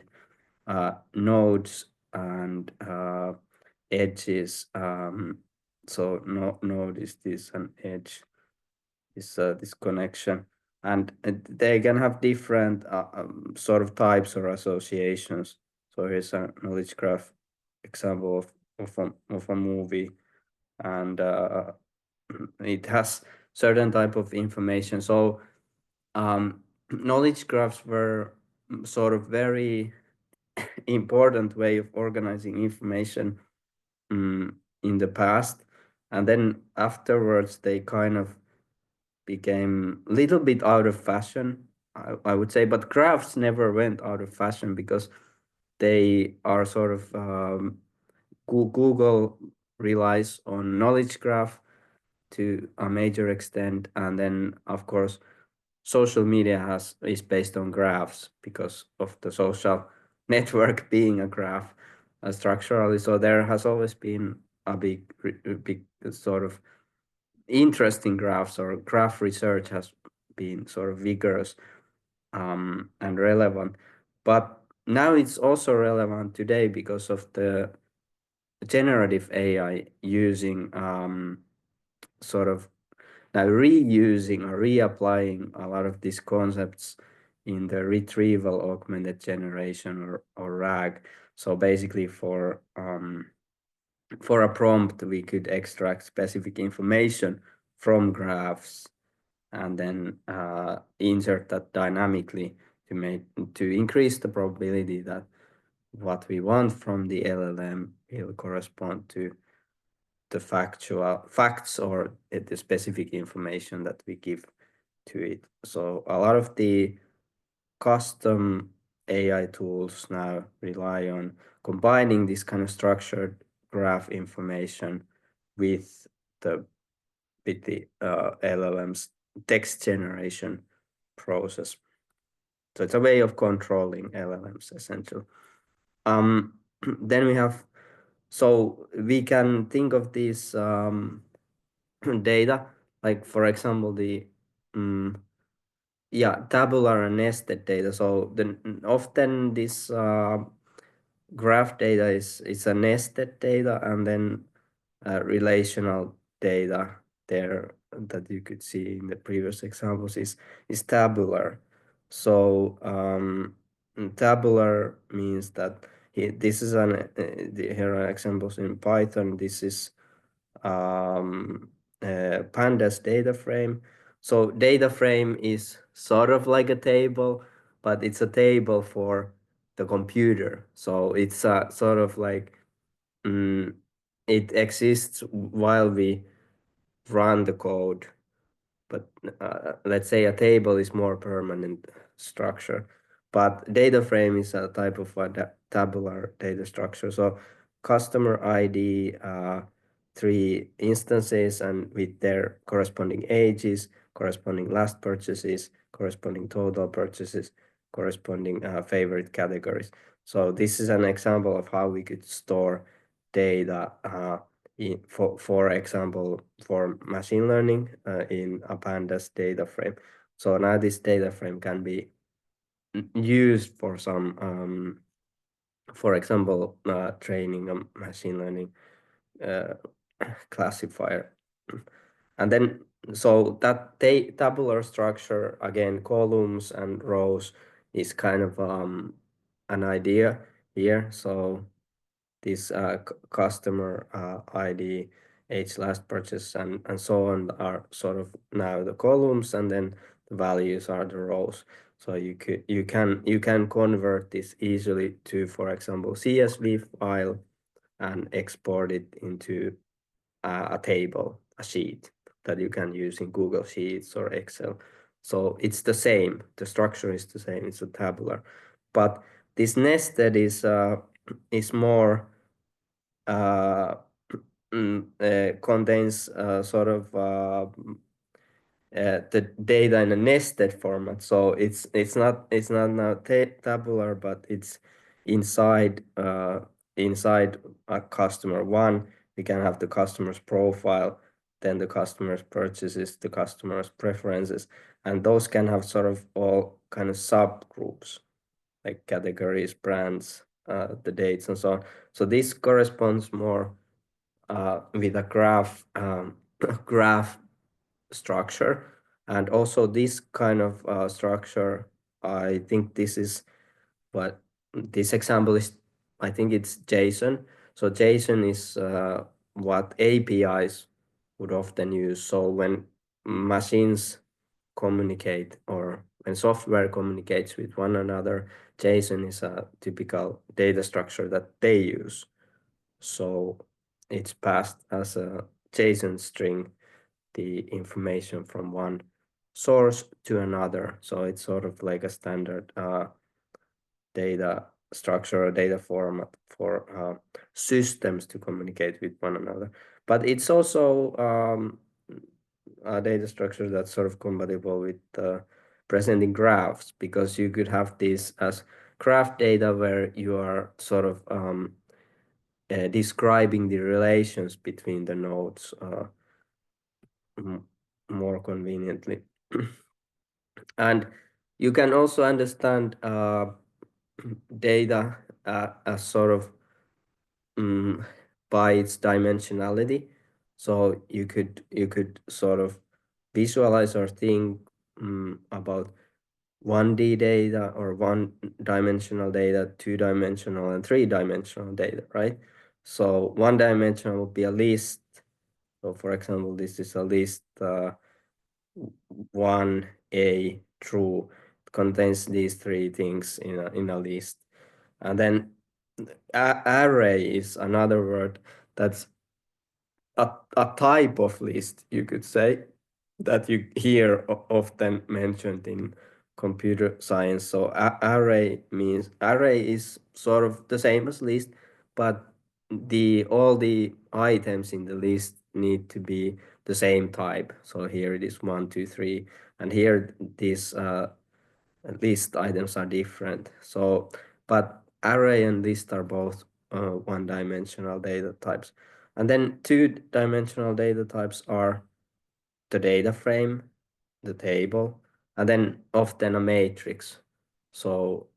nodes and edges. So node is this, and edge is this connection, and they can have different sort of types or associations. So here's a knowledge graph example of a movie, and it has certain type of information. So knowledge graphs were sort of very important way of organizing information in the past, and then afterwards they kind of became a little bit out of fashion, I would say. But graphs never went out of fashion, because they are sort of Google relies on knowledge graph to a major extent, and then of course social media is based on graphs because of the social network being a graph structurally. So there has always been a big sort of interesting graphs, or graph research has been sort of vigorous and relevant. But now it's also relevant today because of the generative AI using sort of now reusing or reapplying a lot of these concepts in the retrieval augmented generation, or RAG. So basically for a prompt, we could extract specific information from graphs and then insert that dynamically to increase the probability that what we want from the LLM will correspond to the facts or the specific information that we give to it. So a lot of the custom AI tools now rely on combining this kind of structured graph information with the LLM's text generation process. So it's a way of controlling LLMs essentially. Then we have, so we can think of this data, like for example, the tabular and nested data. So often this graph data is a nested data, and then relational data there that you could see in the previous examples is tabular. So tabular means that this is here are examples in Python. This is pandas data frame. So data frame is sort of like a table, but it's a table for the computer. So it's a sort of like it exists while we run the code, but let's say a table is more permanent structure, but data frame is a type of a tabular data structure. So customer ID, three instances, and with their corresponding ages, corresponding last purchases, corresponding total purchases, corresponding favorite categories. So this is an example of how we could store data for example, for machine learning in a pandas data frame. So now this data frame can be used for some, for example, training a machine learning classifier. And then, so that tabular structure, again, columns and rows is kind of an idea here. So this customer ID, age last purchase, and so on are sort of now the columns, and then the values are the rows. So you can convert this easily to, for example, CSV file and export it into a table, a sheet that you can use in Google Sheets or Excel. So it's the same. The structure is the same. It's a tabular, but this nested is more contains sort of the data in a nested format. So it's not now tabular, but it's inside inside a customer one. We can have the customer's profile, then the customer's purchases, the customer's preferences, and those can have sort of all kind of subgroups like categories, brands, the dates, and so on. So this corresponds more with a graph structure, and also this kind of structure. I think this is what this example is. I think it's JSON. So JSON is what APIs would often use. So when machines communicate or when software communicates with one another, JSON is a typical data structure that they use. So it's passed as a JSON string, the information from one source to another. So it's sort of like a standard data structure or data format for systems to communicate with one another. But it's also a data structure that's sort of compatible with presenting graphs, because you could have this as graph data where you are sort of describing the relations between the nodes more conveniently. And you can also understand data as sort of by its dimensionality. So you could sort of visualize or think about 1D data or one-dimensional data, two-dimensional, and three-dimensional data, right? So one-dimensional would be a list. So for example, this is a list 1A true. It contains these three things in a list. And then array is another word that's a type of list, you could say, that you hear often mentioned in computer science. So array is sort of the same as list, but all the items in the list need to be the same type. So here it is 1, 2, 3, and here these list items are different. So, but array and list are both one-dimensional data types. And then two-dimensional data types are the data frame, the table, and then often a matrix. So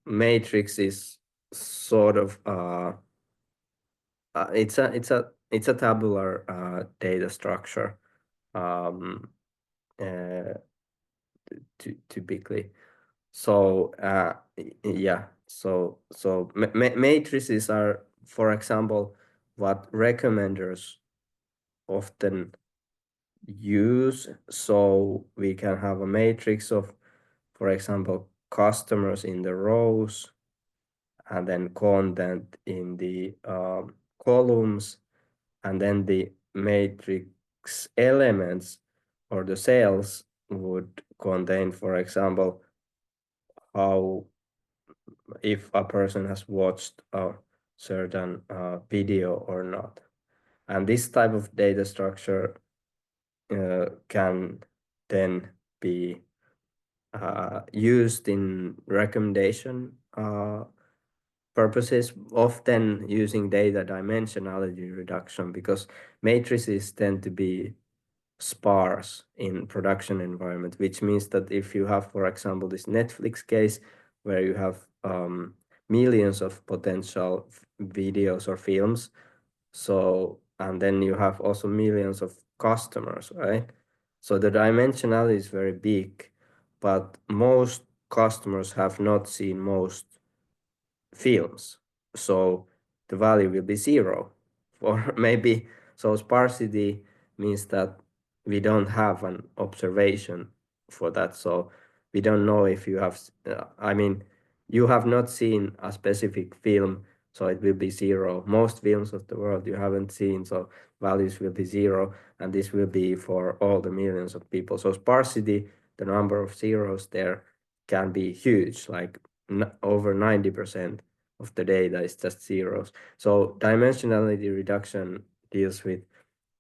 matrix is sort of it's a tabular data structure, um, uh, typically. So yeah, so matrices are, for example, what recommenders often use. So we can have a matrix of, for example, customers in the rows, and then content in the columns, and then the matrix elements or the cells would contain, for example, how if a person has watched a certain video or not. And this type of data structure can then be used in recommendation purposes, often using data dimensionality reduction, because matrices tend to be sparse in production environment, which means that if you have, for example, this Netflix case where you have millions of potential videos or films, so, and then you have also millions of customers, right? So the dimensionality is very big, but most customers have not seen most films. So the value will be zero. Or maybe, so sparsity means that we don't have an observation for that. So we don't know if you have, I mean, you have not seen a specific film, so it will be zero. Most films of the world you haven't seen, so values will be zero, and this will be for all the millions of people. So sparsity, the number of zeros there can be huge, like over 90% of the data is just zeros. So dimensionality reduction deals with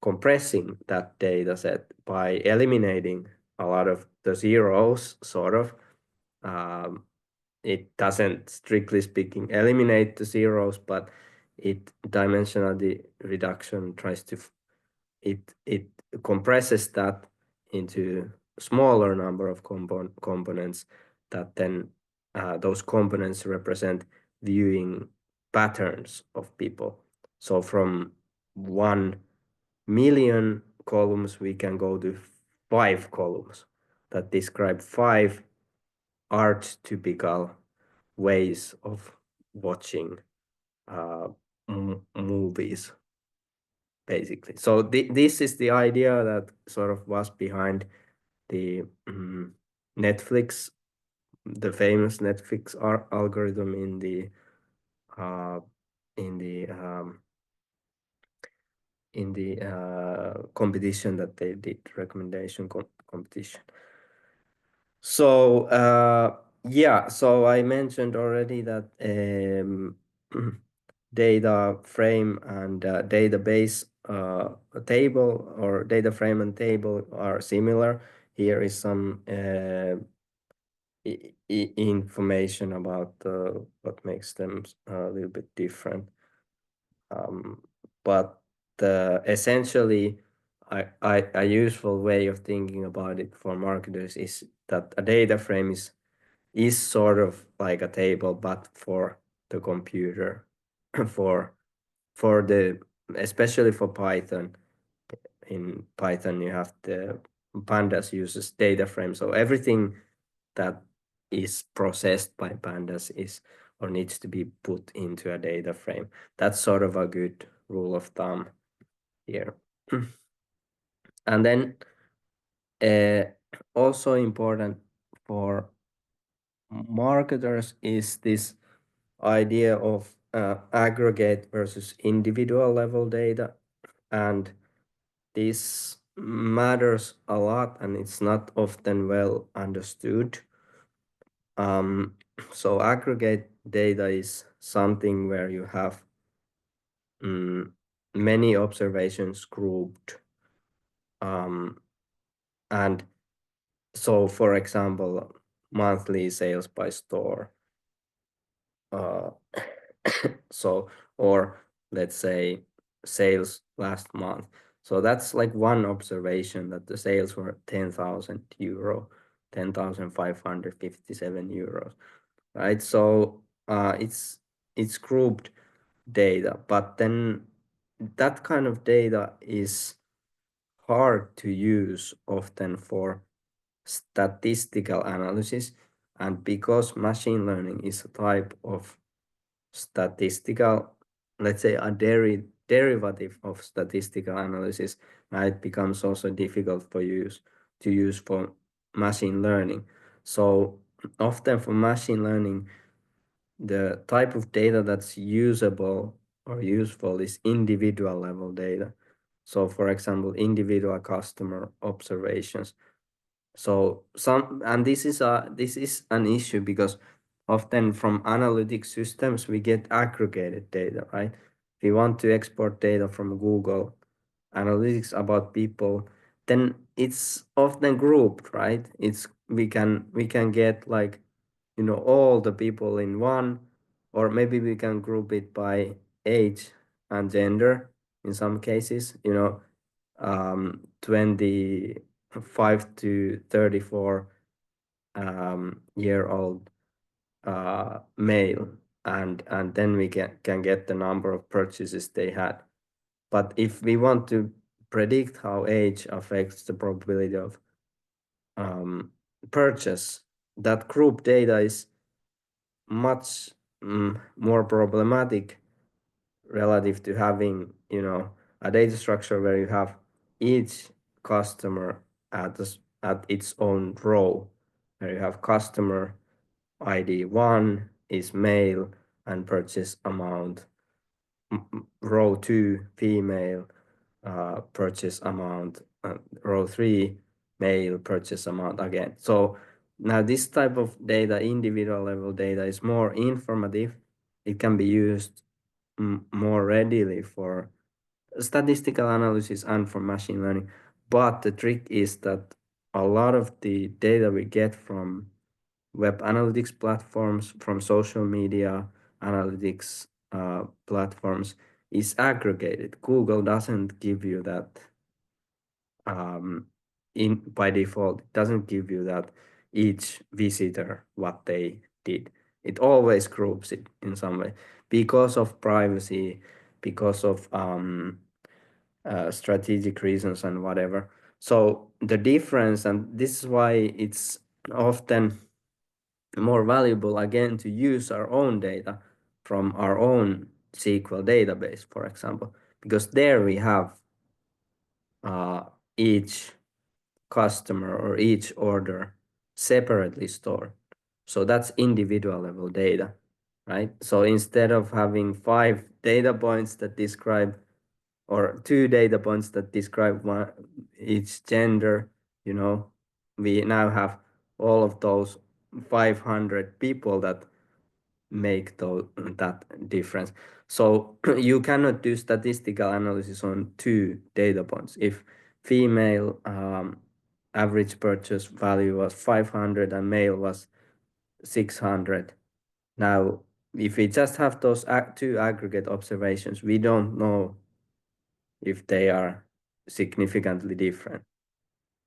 compressing that data set by eliminating a lot of the zeros, sort of. It doesn't, strictly speaking, eliminate the zeros, but dimensionality reduction tries to, it compresses that into smaller number of components that then those components represent viewing patterns of people. So from 1 million columns, we can go to 5 columns that describe 5 archetypical ways of watching movies, basically. So this is the idea that sort of was behind the Netflix, the famous Netflix algorithm in the uh, in the um, competition that they did, recommendation competition. So yeah, so I mentioned already that data frame and database table, or data frame and table, are similar. Here is some information about what makes them a little bit different. But essentially, a useful way of thinking about it for marketers is that a data frame is sort of like a table, but for the computer, for the, especially for Python. In Python, you have the pandas uses data frame, so everything that is processed by pandas is or needs to be put into a data frame. That's sort of a good rule of thumb here. And then also important for marketers is this idea of aggregate versus individual level data. And this matters a lot and it's not often well understood. So aggregate data is something where you have many observations grouped. And so, for example, monthly sales by store. So, or let's say sales last month. So that's like one observation that the sales were 10,000 euro, 10,557 euros, right? So it's grouped data, but then that kind of data is hard to use often for statistical analysis, and because machine learning is a type of statistical, let's say a derivative of statistical analysis, now it becomes also difficult for to use for machine learning. So often for machine learning, the type of data that's usable or useful is individual level data. So for example, individual customer observations. So this is an issue because often from analytic systems we get aggregated data, right? If you want to export data from Google Analytics about people, then it's often grouped, right? We can get like, all the people in one, or maybe we can group it by age and gender in some cases, 25 to 34 year old male, and then we can get the number of purchases they had. But if we want to predict how age affects the probability of purchase, that group data is much more problematic relative to having, a data structure where you have each customer at its own row, where you have customer ID 1 is male and purchase amount, row 2 female, purchase amount, row 3 male, purchase amount again. So now this type of data, individual level data, is more informative. It can be used more readily for statistical analysis and for machine learning. But the trick is that a lot of the data we get from web analytics platforms, from social media analytics platforms is aggregated. Google doesn't give you that by default. It doesn't give you that each visitor what they did. It always groups it in some way because of privacy, because of strategic reasons and whatever. So the difference, and this is why it's often more valuable again to use our own data from our own SQL database, for example, because there we have each customer or each order separately stored. So that's individual level data, right? So instead of having 5 data points that describe, or 2 data points that describe each gender, we now have all of those 500 people that make that difference. So you cannot do statistical analysis on 2 data points. If female average purchase value was 500 and male was 600, now if we just have those 2 aggregate observations, we don't know if they are significantly different.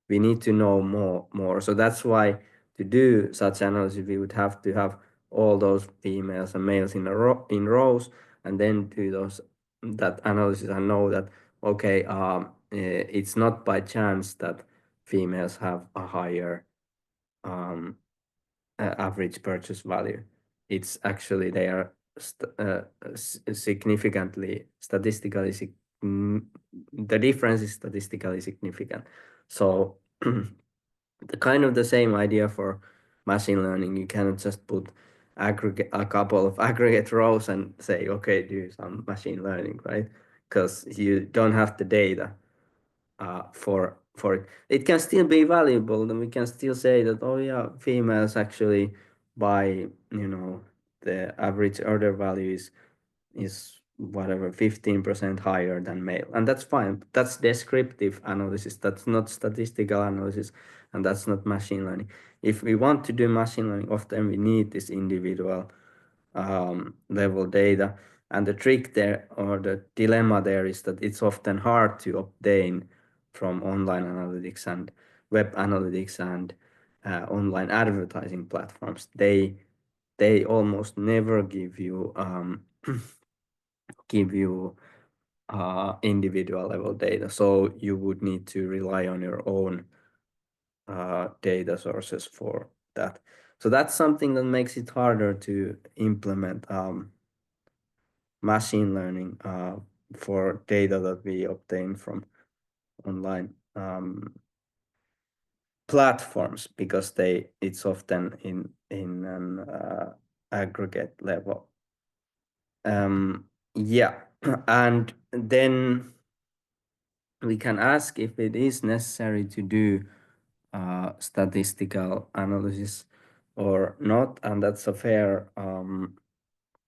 We need to know more. So that's why to do such analysis, we would have to have all those females and males in rows, and then do that analysis and know that, okay, it's not by chance that females have a higher average purchase value. It's actually they are significantly statistically the difference is statistically significant. So the kind of the same idea for machine learning. You cannot just put aggregate a couple of aggregate rows and say, okay, do some machine learning, right? Because you don't have the data for it. It can still be valuable, and we can still say that, oh yeah, females actually buy, the average order value is whatever 15% higher than male, and that's fine. That's descriptive analysis. That's not statistical analysis, and that's not machine learning. If we want to do machine learning, often we need this individual level data. And the trick there, or the dilemma there, is that it's often hard to obtain from online analytics and web analytics and online advertising platforms. They almost never give you give you individual level data. So you would need to rely on your own data sources for that. So that's something that makes it harder to implement machine learning for data that we obtain from online platforms, because it's often in an aggregate level. Yeah, and then we can ask if it is necessary to do statistical analysis or not, and that's a fair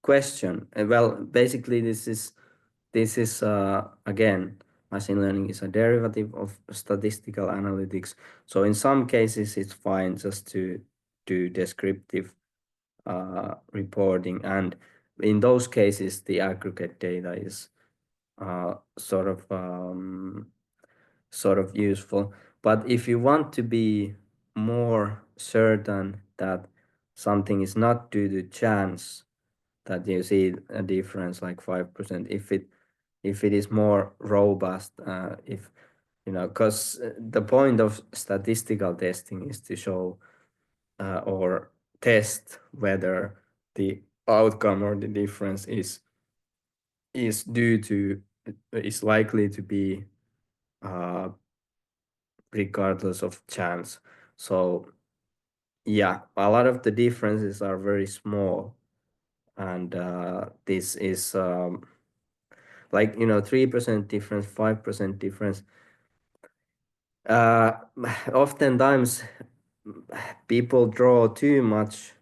question. Well, basically, this is again, machine learning is a derivative of statistical analytics. So in some cases, it's fine just to do descriptive reporting, and in those cases, the aggregate data is sort of useful. But if you want to be more certain that something is not due to chance, that you see a difference like 5%, if it is more robust, if because the point of statistical testing is to show or test whether the outcome or the difference is due to is likely to be uh, regardless of chance. So yeah, a lot of the differences are very small, and this is like 3% difference, 5% difference. uh Oftentimes people draw too much,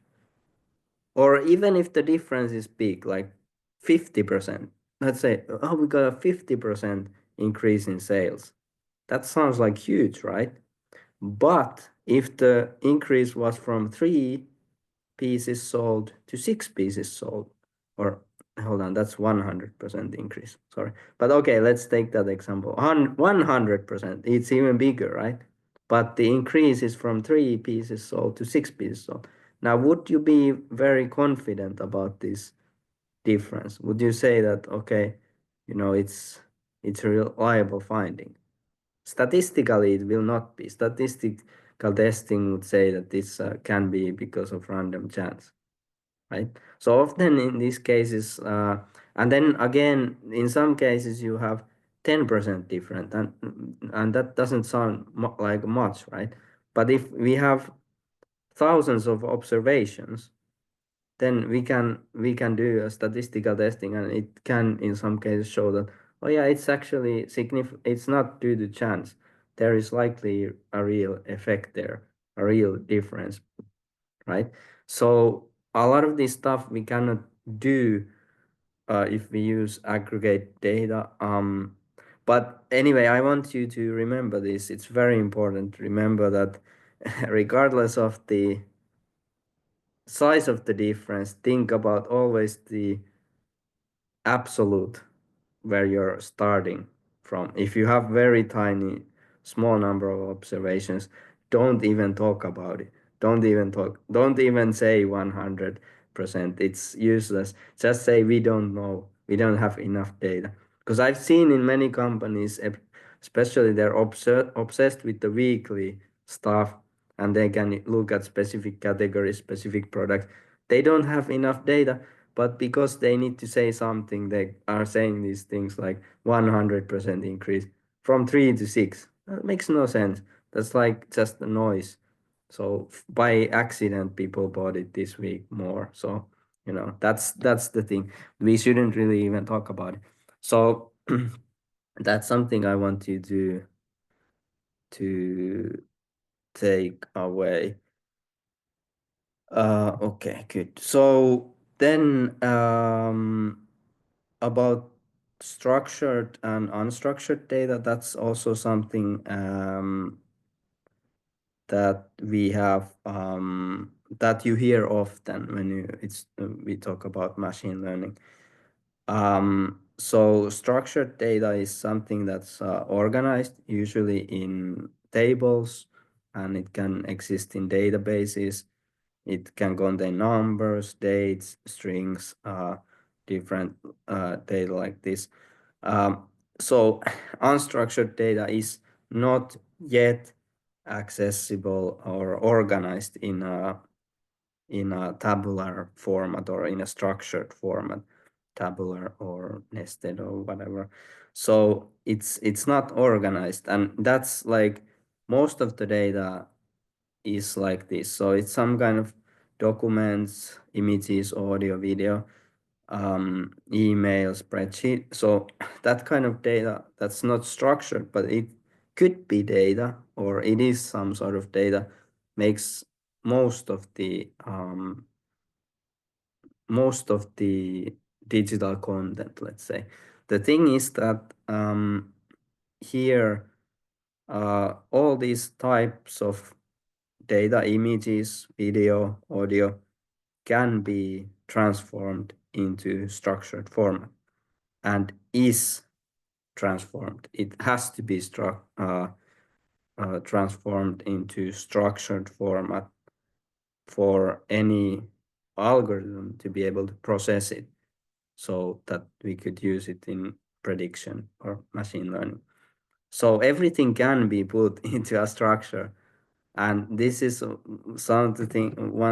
or even if the difference is big, like 50%, let's say, oh, we got a 50% increase in sales. That sounds like huge, right? But if the increase was from 3 pieces sold to 6 pieces sold, or hold on, that's 100% increase. Sorry. But okay, let's take that example. 100%, it's even bigger, right? But the increase is from 3 pieces sold to 6 pieces sold. Now, would you be very confident about this difference? Would you say that, okay, it's a reliable finding? Statistically, it will not be. Statistical testing would say that this can be because of random chance, right? So often in these cases, and then again, in some cases you have 10% different, and that doesn't sound like much, right? But if we have thousands of observations, then we can do a statistical testing, and it can in some cases show that, oh yeah, it's actually significant. It's not due to chance. There is likely a real effect there, a real difference, right? So a lot of this stuff we cannot do if we use aggregate data. But anyway, I want you to remember this. It's very important to remember that regardless of the size of the difference, think about always the absolute where you're starting from. If you have very tiny, small number of observations, don't even talk about it. Don't even say 100%. It's useless. Just say we don't know. We don't have enough data. Because I've seen in many companies, especially they're obsessed with the weekly stuff. and they can look at specific categories, specific products. They don't have enough data, but because they need to say something, they are saying these things like 100% increase from 3 to 6. That makes no sense. That's like just a noise. So by accident, people bought it this week more. So that's the thing. We shouldn't really even talk about it. So that's something I want you to take away. Okay, good. So then about structured and unstructured data, that's also something that we have that you hear often when we talk about machine learning. So structured data is something that's organized, usually in tables, and it can exist in databases. It can contain numbers, dates, strings, different data like this. Um, so unstructured data is not yet accessible or organized in a tabular format or in a structured format, tabular or nested or whatever. So it's not organized, and that's like most of the data is like this. So it's some kind of documents, images, audio, video, email, spreadsheet. So that kind of data that's not structured, but it could be data or it is some sort of data, makes most of the digital content, let's say. The thing is that here all these types of data, images, video, audio, can be transformed into structured format and is transformed. It has to be transformed into structured format for any algorithm to be able to process it so that we could use it in prediction or machine learning. So everything can be put into a structure. And this is one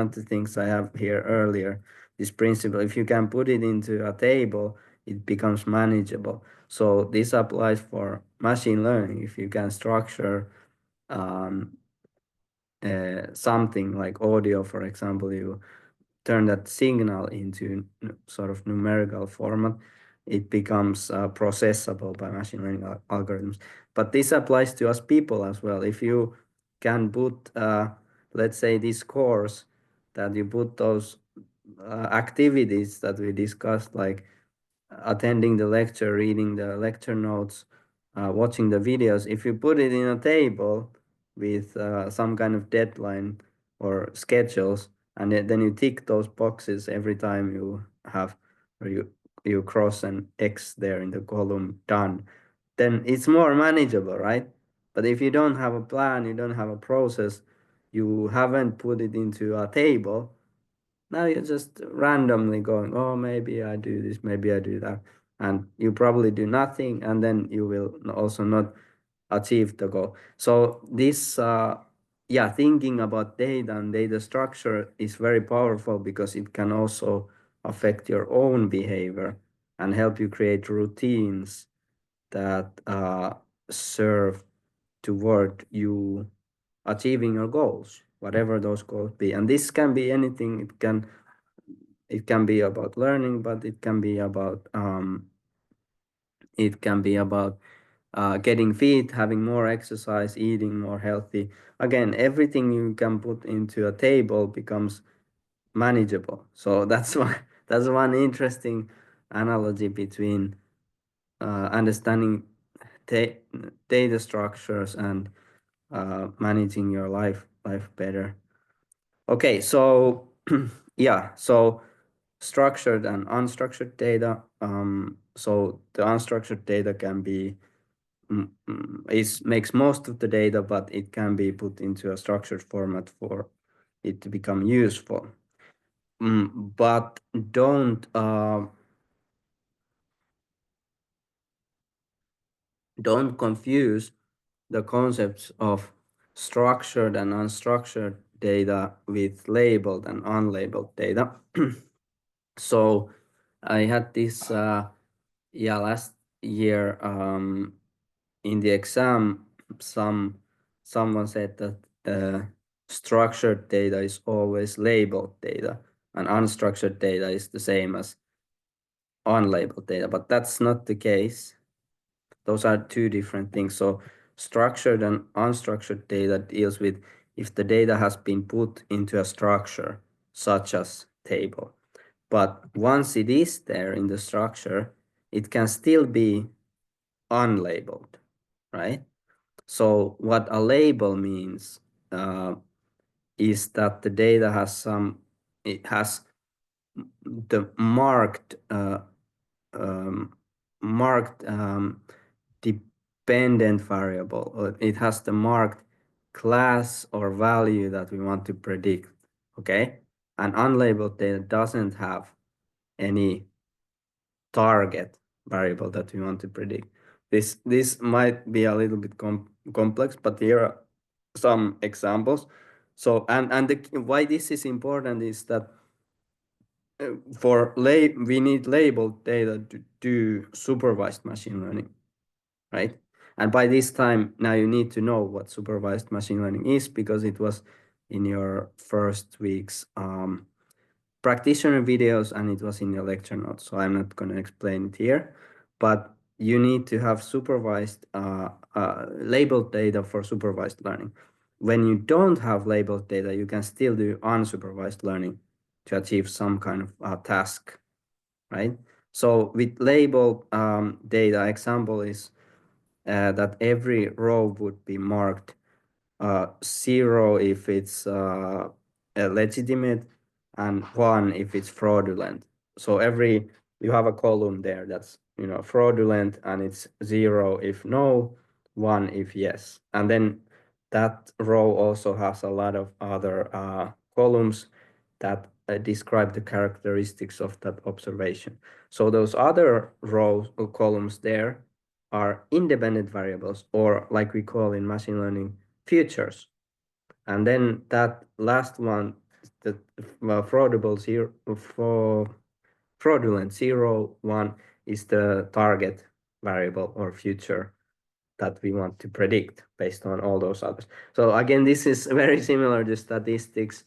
of the things I have here earlier, this principle. If you can put it into a table, it becomes manageable. So this applies for machine learning. If you can structure um, something like audio, for example, you turn that signal into sort of numerical format, it becomes processable by machine learning algorithms. But this applies to us people as well. If you can put, let's say, this course, that you put those activities that we discussed, like attending the lecture, reading the lecture notes, watching the videos, if you put it in a table with some kind of deadline or schedules, and then you tick those boxes every time you have, or you cross an X there in the column done, then it's more manageable, right? But if you don't have a plan, you don't have a process, you haven't put it into a table, now you're just randomly going, oh, maybe I do this, maybe I do that. And you probably do nothing, and then you will also not achieve the goal. So this, yeah, thinking about data and data structure is very powerful because it can also affect your own behavior and help you create routines that serve toward you achieving your goals, whatever those goals be. And this can be anything. It can be about learning, but it can be about getting fit, having more exercise, eating more healthy. Again, everything you can put into a table becomes manageable. So that's why that's one interesting analogy between understanding ta- data structures and managing your life better. Okay, so yeah, so structured and unstructured data. So the unstructured data can be is makes most of the data, but it can be put into a structured format for it to become useful. But don't confuse the concepts of structured and unstructured data with labeled and unlabeled data. So I had this last year in the exam, someone said that structured data is always labeled data and unstructured data is the same as unlabeled data, but that's not the case. Those are two different things. So structured and unstructured data deals with if the data has been put into a structure, such as table. But once it is there in the structure, it can still be unlabeled, right? So what a label means is that the data has it has the marked dependent variable, or it has the marked class or value that we want to predict, okay? And unlabeled data doesn't have any target variable that we want to predict. This might be a little bit complex, but here are some examples. So why this is important is that we need labeled data to do supervised machine learning, right? And by this time, now you need to know what supervised machine learning is, because it was in your first week's practitioner videos and it was in your lecture notes. So I'm not going to explain it here, but you need to have supervised labeled data for supervised learning. When you don't have labeled data, you can still do unsupervised learning to achieve some kind of task, right? So with labeled data, example is that every row would be marked 0 if it's legitimate and 1 if it's fraudulent. So you have a column there that's fraudulent, and it's 0 if no, 1 if yes. And then that row also has a lot of other columns that describe the characteristics of that observation. So those other rows or columns there are independent variables, or like we call in machine learning, features. And then that last one, the fraudulent 0, 1 is the target variable or future that we want to predict based on all those others. So again, this is very similar to statistics.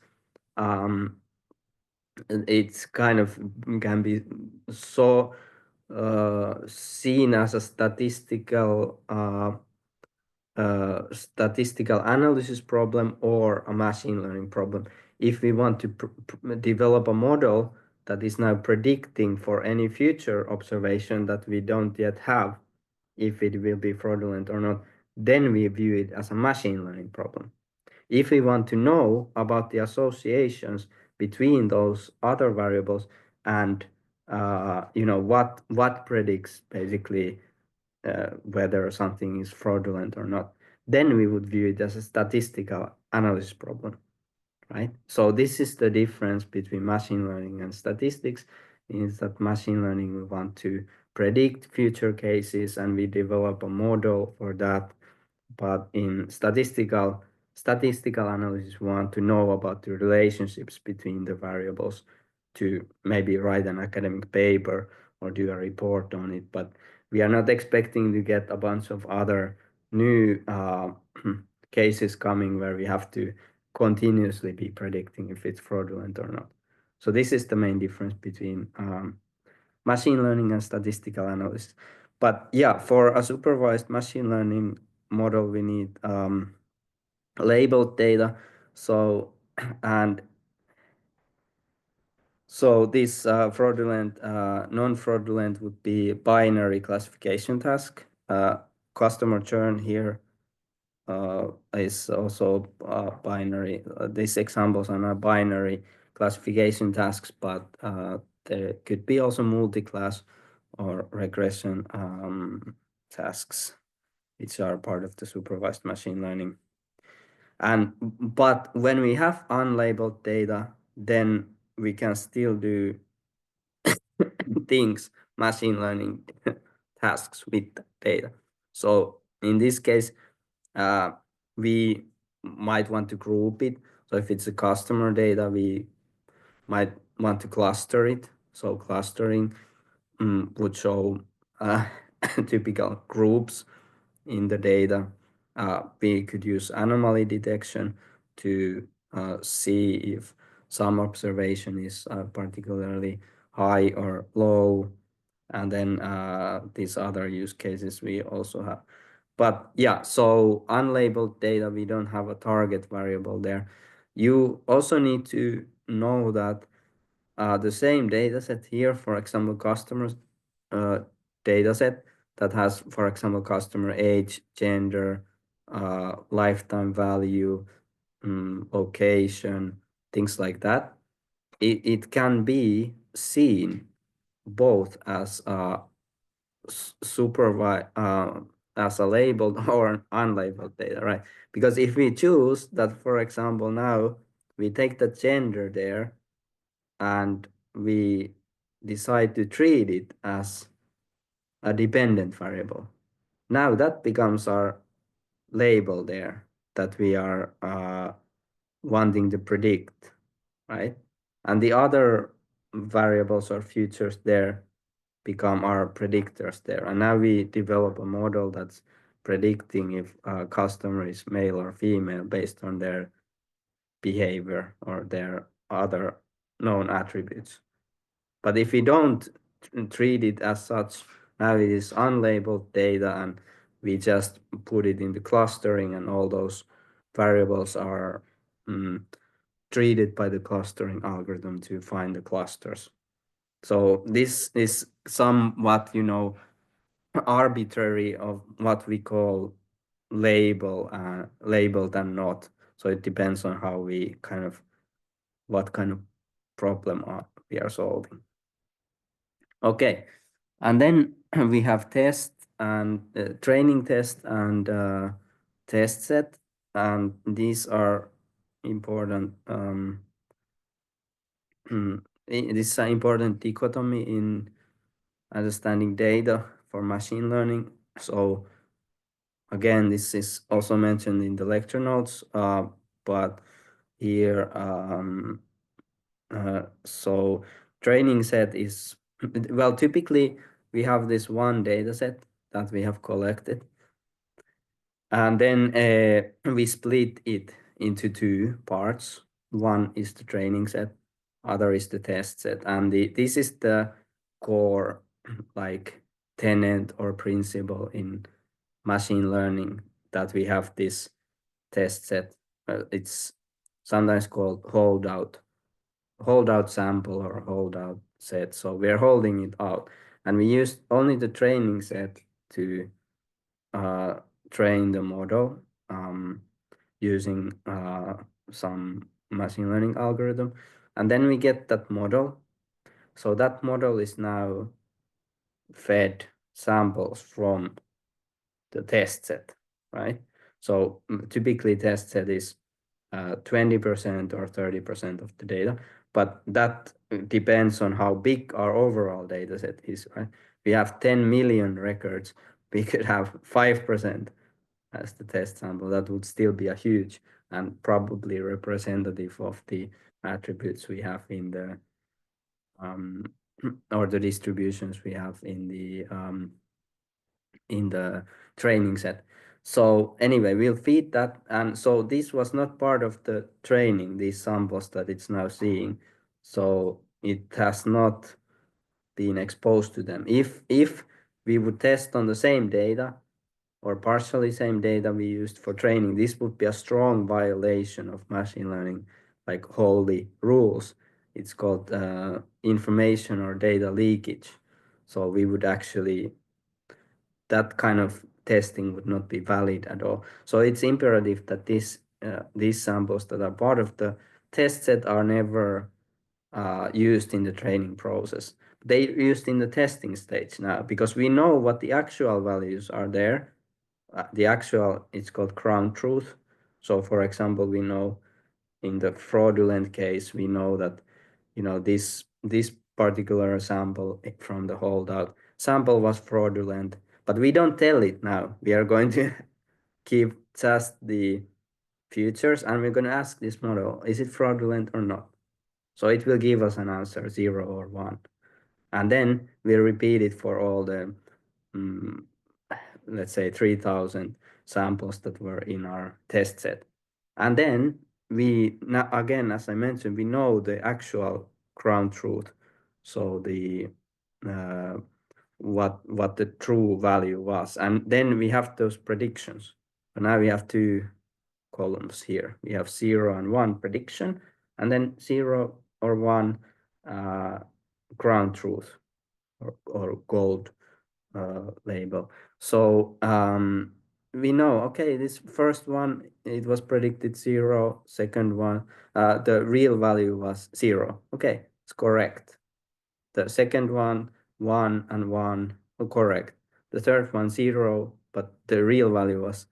It's kind of can be so seen as a statistical analysis problem or a machine learning problem. If we want to develop a model that is now predicting for any future observation that we don't yet have, if it will be fraudulent or not, then we view it as a machine learning problem. If we want to know about the associations between those other variables and what predicts basically whether something is fraudulent or not, then we would view it as a statistical analysis problem, right? So this is the difference between machine learning and statistics, is that machine learning, we want to predict future cases and we develop a model for that. But in statistical analysis, we want to know about the relationships between the variables to maybe write an academic paper or do a report on it. But we are not expecting to get a bunch of other new cases coming where we have to continuously be predicting if it's fraudulent or not. So this is the main difference between machine learning and statistical analysis. But yeah, for a supervised machine learning model, we need labeled data. So this fraudulent, non-fraudulent would be binary classification task. Customer churn here is also binary. These examples are not binary classification tasks, but there could be also multi-class or regression tasks, which are part of the supervised machine learning. But when we have unlabeled data, then we can still do things, machine learning tasks with data. So in this case, we might want to group it. So if it's a customer data, we might want to cluster it. So clustering would show typical groups in the data. We could use anomaly detection to see if some observation is particularly high or low. And then these other use cases we also have. But yeah, so unlabeled data, we don't have a target variable there. You also need to know that the same data set here, for example, customers data set that has, for example, customer age, gender, lifetime value, location, things like that. It can be seen both as as a labeled or unlabeled data, right? Because if we choose that, for example, now we take the gender there and we decide to treat it as a dependent variable. Now that becomes our label there that we are wanting to predict, right? And the other variables or features there become our predictors there. And now we develop a model that's predicting if a customer is male or female based on their behavior or their other known attributes. But if we don't treat it as such, now it is unlabeled data and we just put it in the clustering and all those variables are treated by the clustering algorithm to find the clusters. So this is somewhat, arbitrary of what we call labeled and not. So it depends on how we what kind of problem we are solving. Okay, and then we have test and training test and test set, and these are important. This is an important dichotomy in understanding data for machine learning. So again, this is also mentioned in the lecture notes, but here, so training set is, well, typically we have this one data set that we have collected, and then we split it into two parts. One is the training set, other is the test set, and this is the core like tenet or principle in machine learning, that we have this test set. It's sometimes called holdout sample or holdout set. So we're holding it out, and we use only the training set to train the model using some machine learning algorithm, and then we get that model. So that model is now fed samples from the test set, right? So typically test set is 20% or 30% of the data, but that depends on how big our overall data set is, right? We have 10 million records, we could have 5% as the test sample. That would still be a huge and probably representative of the attributes we have in the or the distributions we have in the training set. So anyway, we'll feed that. And so this was not part of the training, these samples that it's now seeing. So it has not been exposed to them. If we would test on the same data or partially same data we used for training, this would be a strong violation of machine learning, like holy rules. It's called information or data leakage. So we would actually, that kind of testing would not be valid at all. So it's imperative that these samples that are part of the test set are never used in the training process. They're used in the testing stage now, because we know what the actual values are there. It's called ground truth. So for example, we know in the fraudulent case, we know that, this particular sample from the holdout sample was fraudulent, but we don't tell it now. We are going to keep just the futures, and we're going to ask this model, is it fraudulent or not? So it will give us an answer, 0 or 1. And then we repeat it for all the, let's say, 3,000 samples that were in our test set. And then we, now again, as I mentioned, we know the actual ground truth. So the what the true value was. And then we have those predictions. So now we have two columns here. We have 0 and 1 prediction, and then 0 or 1 ground truth or gold label. So we know, okay, this first one, it was predicted 0. Second one, the real value was 0. Okay, it's correct. The second one, 1 and 1, correct. The third one, 0, but the real value was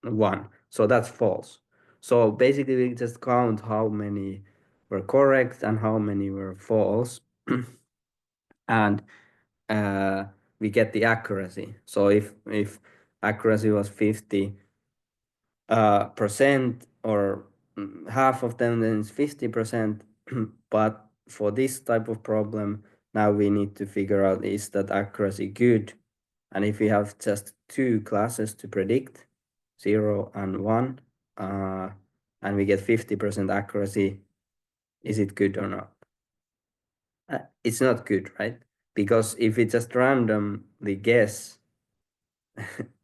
1. So that's false. So basically, we just count how many were correct and how many were false. And we get the accuracy. So if accuracy was 50% or half of them, then it's 50%. But for this type of problem, now we need to figure out, is that accuracy good? And if we have just two classes to predict, 0 and 1, and we get 50% accuracy, is it good or not? It's not good, right? Because if we just randomly guess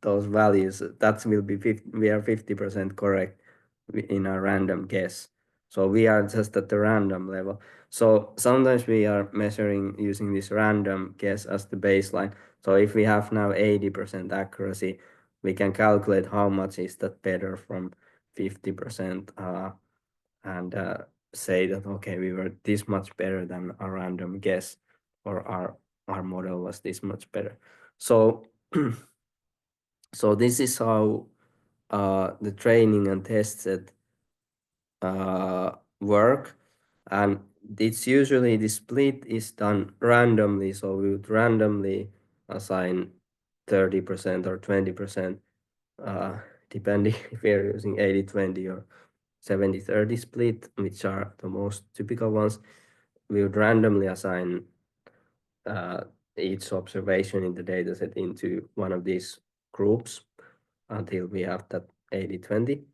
those values, that will be 50, we are 50% correct in a random guess. So we are just at the random level. So sometimes we are measuring using this random guess as the baseline. So if we have now 80% accuracy, we can calculate how much is that better from 50% and say that, okay, we were this much better than a random guess, or our model was this much better. So so this is how the training and test set work, and it's usually the split is done randomly. So we would randomly assign 30% or 20%, depending if we're using 80-20 or 70-30 split, which are the most typical ones. We would randomly assign each observation in the dataset into one of these groups until we have that 80-20.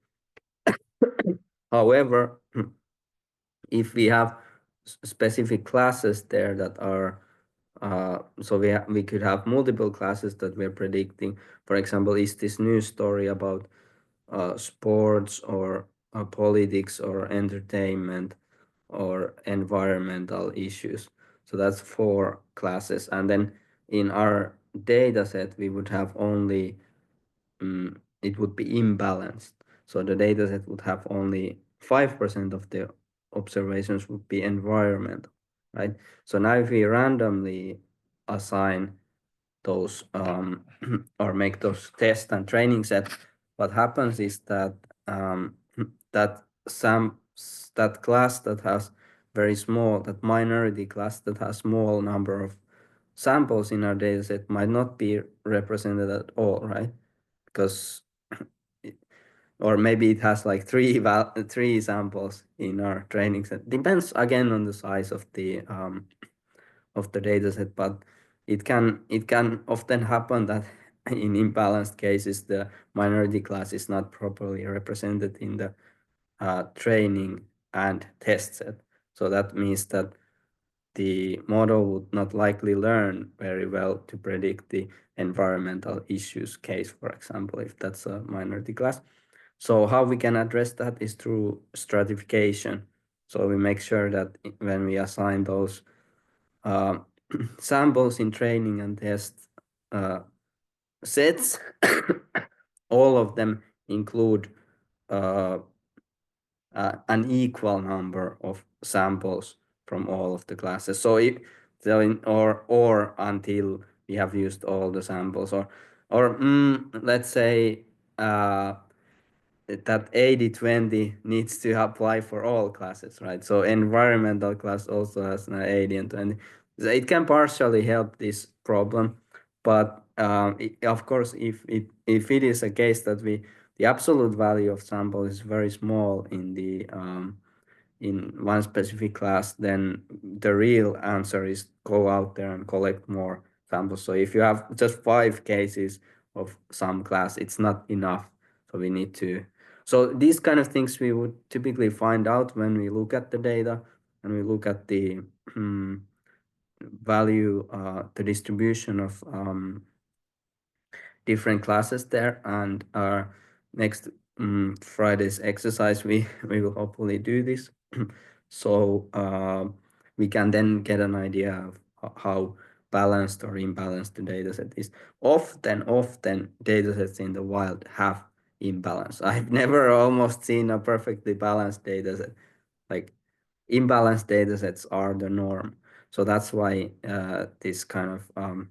However, if we have specific classes there that are, so we could have multiple classes that we're predicting. For example, is this news story about sports or politics or entertainment or environmental issues? So that's 4 classes. And then in our data set, we would have only, it would be imbalanced. So the data set would have only 5% of the observations would be environmental, right? So now if we randomly assign those or make those test and training sets, what happens is that that class that has very small, that minority class that has small number of samples in our data set might not be represented at all, right? Because or maybe it has like three samples in our training set. Depends again on the size of the data set, but it can often happen that in imbalanced cases the minority class is not properly represented in the training and test set. So that means that the model would not likely learn very well to predict the environmental issues case, for example, if that's a minority class. So how we can address that is through stratification. So we make sure that when we assign those samples in training and test sets, all of them include an equal number of samples from all of the classes. So or until we have used all the samples, or let's say that 80-20 needs to apply for all classes, right? So environmental class also has an 80 and 20. So it can partially help this problem, but of course, if it is a case that we the absolute value of sample is very small in one specific class, then the real answer is go out there and collect more samples. So if you have just 5 cases of some class, it's not enough. So we need to, so these kind of things we would typically find out when we look at the data and we look at the value, the distribution of different classes there. And our next Friday's exercise, we will hopefully do this. So we can then get an idea of how balanced or imbalanced the dataset is. Often datasets in the wild have imbalance. I've never almost seen a perfectly balanced dataset. Like imbalanced datasets are the norm. So that's why this kind of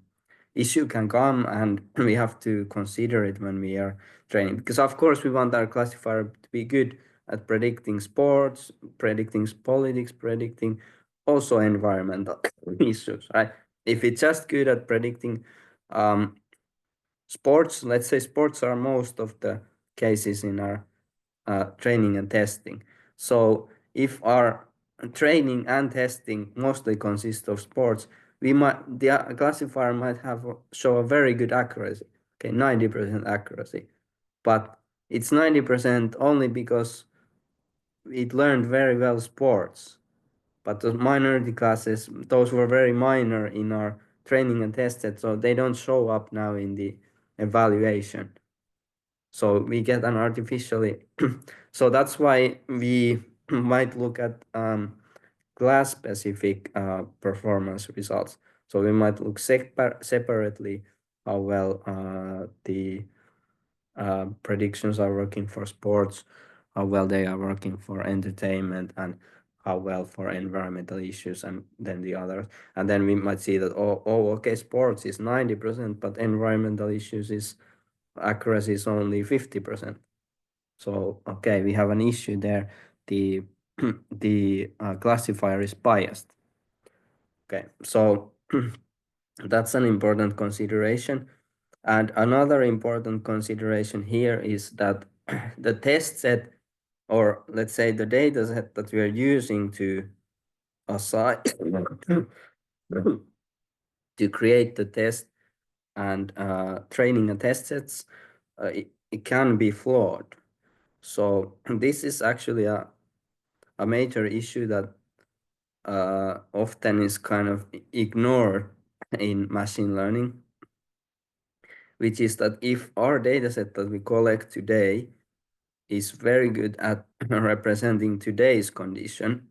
issue can come, and we have to consider it when we are training, because of course we want our classifier to be good at predicting sports, predicting politics, predicting also environmental issues, right? If it's just good at predicting sports, let's say sports are most of the cases in our training and testing. So if our training and testing mostly consist of sports, the classifier might show a very good accuracy, okay, 90% accuracy, but it's 90% only because it learned very well sports. But the minority classes, those were very minor in our training and tested, so they don't show up now in the evaluation. So we get an artificially. So that's why we might look at class specific performance results. So we might look separately how well the predictions are working for sports, how well they are working for entertainment, and how well for environmental issues, and then the others. And then we might see that, okay, sports is 90%, but environmental issues is accuracy is only 50%. So, okay, we have an issue there. The the classifier is biased. Okay, so that's an important consideration. And another important consideration here is that the test set, or let's say the data set that we are using to assign to create the test and training and test sets, it can be flawed. So this is actually a major issue that often is kind of ignored in machine learning, which is that if our dataset that we collect today is very good at representing today's condition,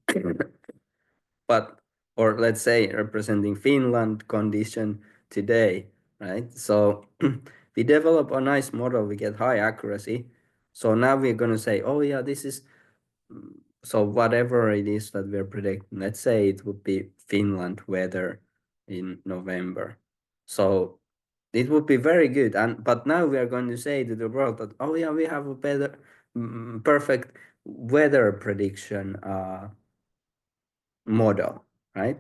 but, or let's say representing Finland condition today, right? So we develop a nice model, we get high accuracy. So now we're going to say, oh yeah, this is, so whatever it is that we're predicting, let's say it would be Finland weather in November. So it would be very good. But now we are going to say to the world that, oh yeah, we have a better, perfect weather prediction model, right?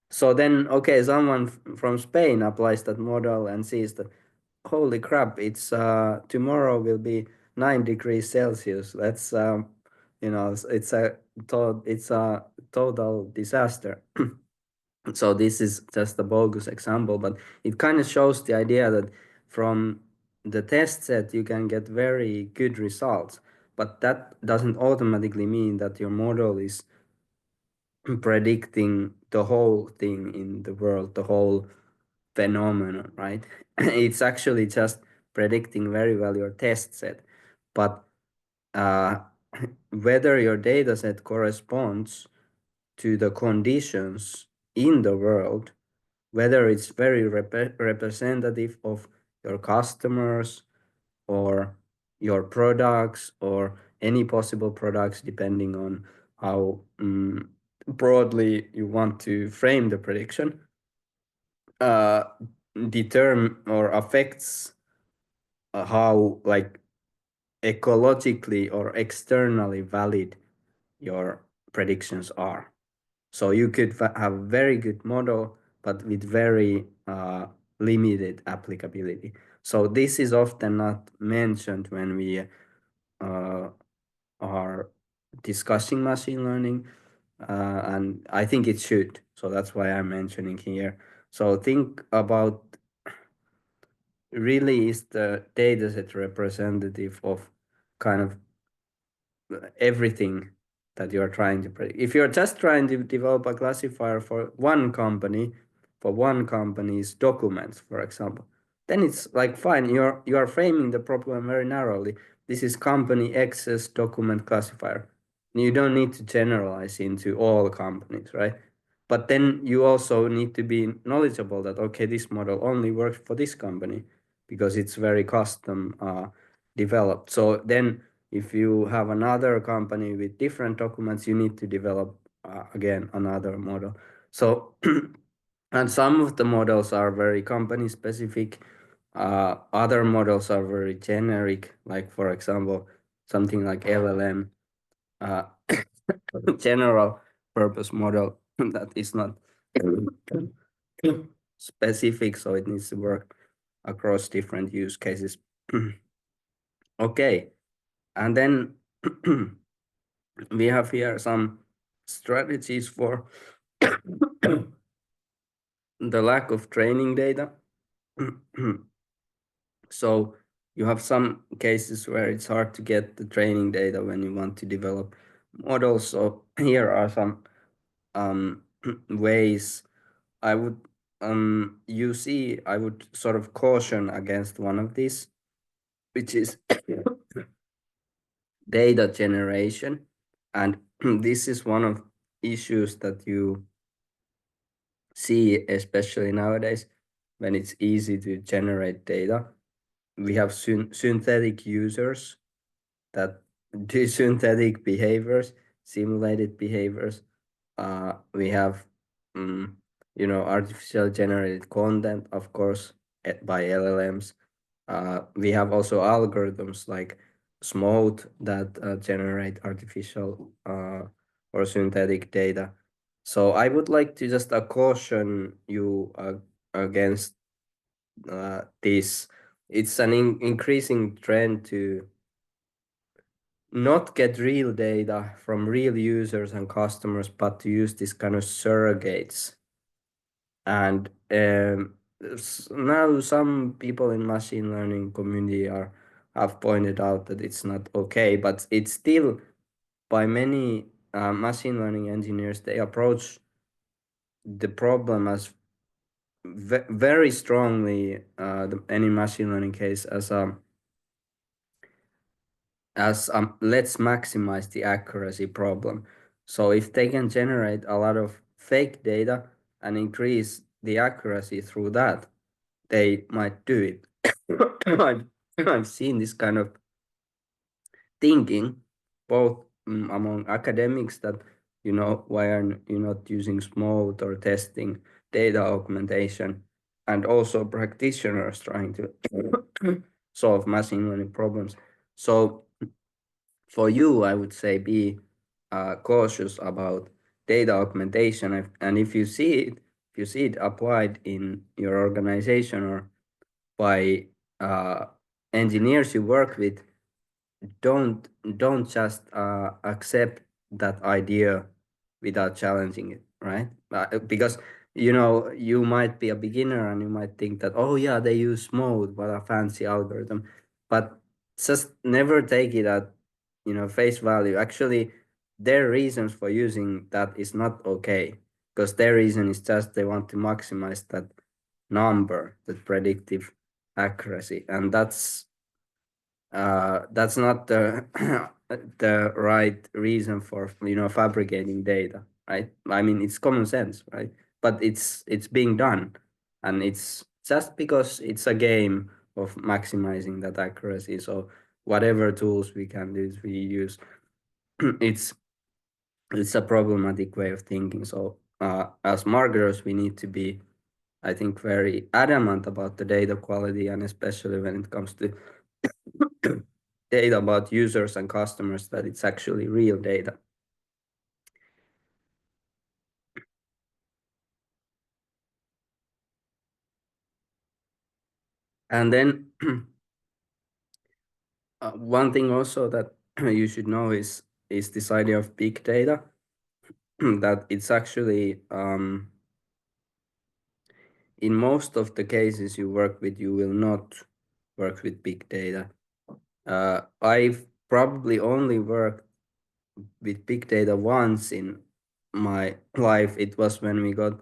So then, okay, someone from Spain applies that model and sees that, holy crap, it's tomorrow will be 9 degrees Celsius. That's it's a total disaster. So this is just a bogus example, but it kind of shows the idea that from the test set you can get very good results, but that doesn't automatically mean that your model is predicting the whole thing in the world, the whole phenomenon, right? It's actually just predicting very well your test set, but uh, whether your data set corresponds to the conditions in the world, whether it's very representative of your customers or your products or any possible products, depending on how broadly you want to frame the prediction, determine or affects how like ecologically or externally valid your predictions are. So you could have a very good model, but with very limited applicability. So this is often not mentioned when we uh, are discussing machine learning, and I think it should. So that's why I'm mentioning here. So think about, really, is the dataset representative of kind of everything that you're trying to predict. If you're just trying to develop a classifier for one company, for one company's documents, for example, then it's like fine. You're framing the problem very narrowly. This is company X's document classifier. You don't need to generalize into all companies, right? But then you also need to be knowledgeable that okay, this model only works for this company because it's very custom developed. So then if you have another company with different documents, you need to develop again another model. So and some of the models are very company specific. Other models are very generic, like for example, something like LLM, uh, general purpose model that is not specific, so it needs to work across different use cases. Okay, and then we have here some strategies for the lack of training data. So you have some cases where it's hard to get the training data when you want to develop models. So here are some ways I would you see I would sort of caution against one of these, which is data generation. And this is one of issues that you see, especially nowadays, when it's easy to generate data. We have synthetic users that do synthetic behaviors, simulated behaviors. We have, um, artificial generated content, of course, by LLMs. We have also algorithms like Smooth that generate artificial or synthetic data. So I would like to just caution you against this. It's an increasing trend to not get real data from real users and customers, but to use these kind of surrogates. And now some people in machine learning community have pointed out that it's not okay, but it's still, by many machine learning engineers, they approach the problem as very strongly, any machine learning case as let's maximize the accuracy problem. So if they can generate a lot of fake data and increase the accuracy through that, they might do it. I've, I've seen this kind of thinking both among academics that, why are you not using smooth or testing data augmentation, and also practitioners trying to solve machine learning problems. So for you, I would say be cautious about data augmentation, and if you see it applied in your organization or by engineers you work with, don't just accept that idea without challenging it, right? Because you might be a beginner and you might think that, oh yeah, they use Mode, what a fancy algorithm, but just never take it at face value. Actually, their reasons for using that is not okay, because their reason is just they want to maximize that number, that predictive accuracy, and that's not the the right reason for fabricating data, right? I mean, it's common sense, right? But it's being done, and it's just because it's a game of maximizing that accuracy. So whatever tools we can use, we use. it's it's a problematic way of thinking. So as marketers, we need to be, I think, very adamant about the data quality, and especially when it comes to data about users and customers, that it's actually real data. And then One thing also that you should know is this idea of big data, that it's actually in most of the cases you work with, you will not work with big data. I've probably only worked with big data once in my life. It was when we got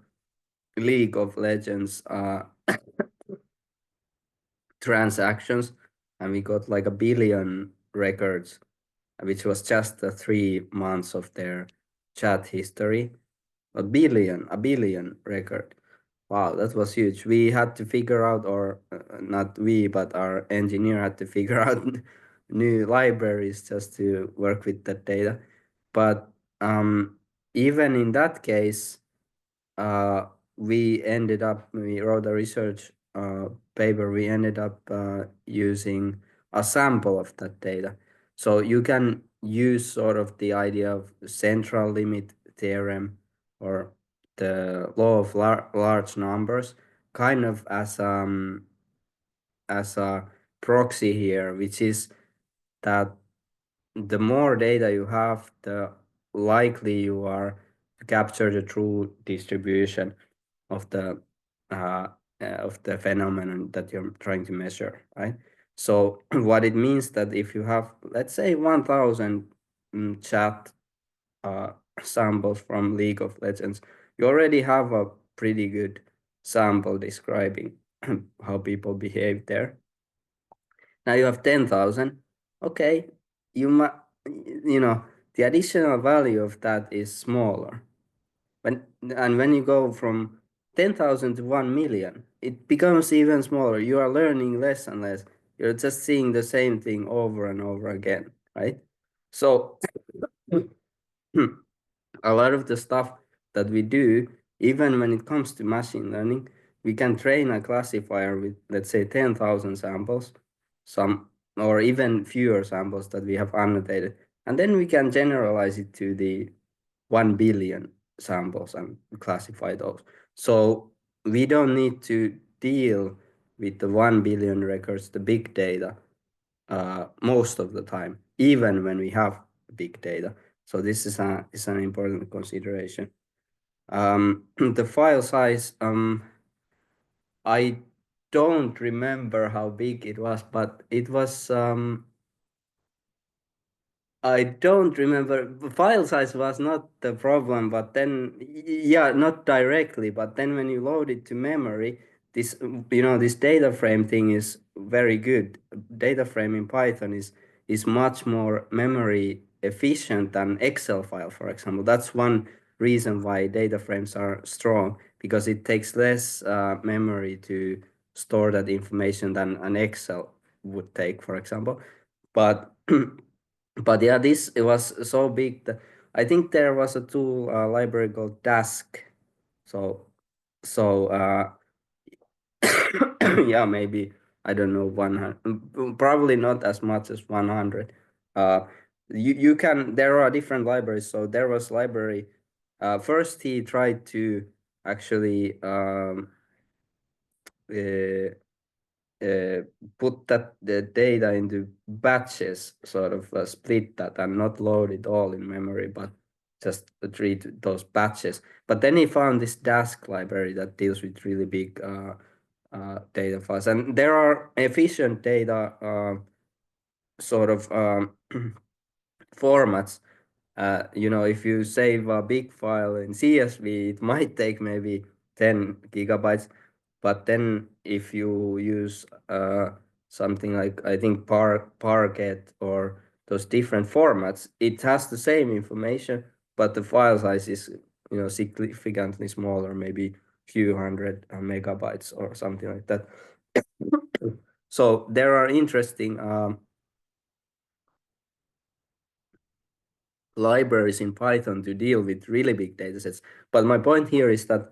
League of Legends transactions, and we got like 1 billion records, which was just 3 months of their chat history. A billion record. Wow, that was huge. We had to figure out, or not we, but our engineer had to figure out new libraries just to work with that data. But even in that case, uh, we wrote a research paper. We ended up using a sample of that data. So you can use sort of the idea of central limit theorem or the law of large numbers kind of as a proxy here, which is that the more data you have, the likely you are to capture the true distribution of the phenomenon that you're trying to measure, right? So what it means that if you have, let's say, 1,000 chat uh, samples from League of Legends, you already have a pretty good sample describing how people behave there. Now you have 10,000. Okay, you might, you know, the additional value of that is smaller. When you go from 10,000 to 1 million, it becomes even smaller. You are learning less and less. You're just seeing the same thing over and over again, right? So a lot of the stuff that we do, even when it comes to machine learning, we can train a classifier with, let's say, 10,000 samples, some or even fewer samples that we have annotated. And then we can generalize it to the 1 billion samples and classify those. So we don't need to deal with the 1 billion records, the big data, most of the time, even when we have big data. So this is an important consideration. The file size, I don't remember how big it was, but it was I don't remember. File size was not the problem, but then, yeah, not directly, but then when you load it to memory, this, this data frame thing is very good. Data frame in Python is much more memory efficient than Excel file, for example. That's one reason why data frames are strong, because it takes less memory to store that information than an Excel would take, for example. But but yeah, this it was so big that I think there was a tool library called Dask. So so yeah, maybe I don't know 100, probably not as much as 100. Uh, you can there are different libraries. So there was library. First he tried to actually uh, uh, put that the data into batches, sort of split that and not load it all in memory, but just treat those batches. But then he found this Dask library that deals with really big data files, and there are efficient data sort of formats. If you save a big file in CSV, it might take maybe 10 gigabytes. But then if you use something like, I think, Parquet or those different formats, it has the same information, but the file size is, significantly smaller, maybe few hundred megabytes or something like that. So there are interesting libraries in Python to deal with really big data sets. But my point here is that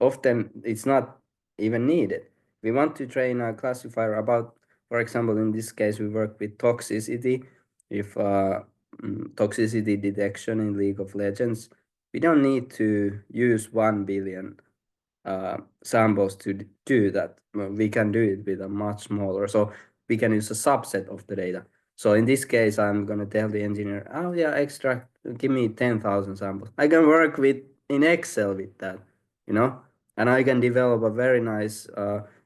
often it's not even needed. We want to train a classifier about, for example, in this case, we work with toxicity. If toxicity detection in League of Legends, we don't need to use 1 billion samples to do that. We can do it with a much smaller. So we can use a subset of the data. So in this case, I'm going to tell the engineer, oh yeah, extract, give me 10,000 samples. I can work with in Excel with that, you know, and I can develop a very nice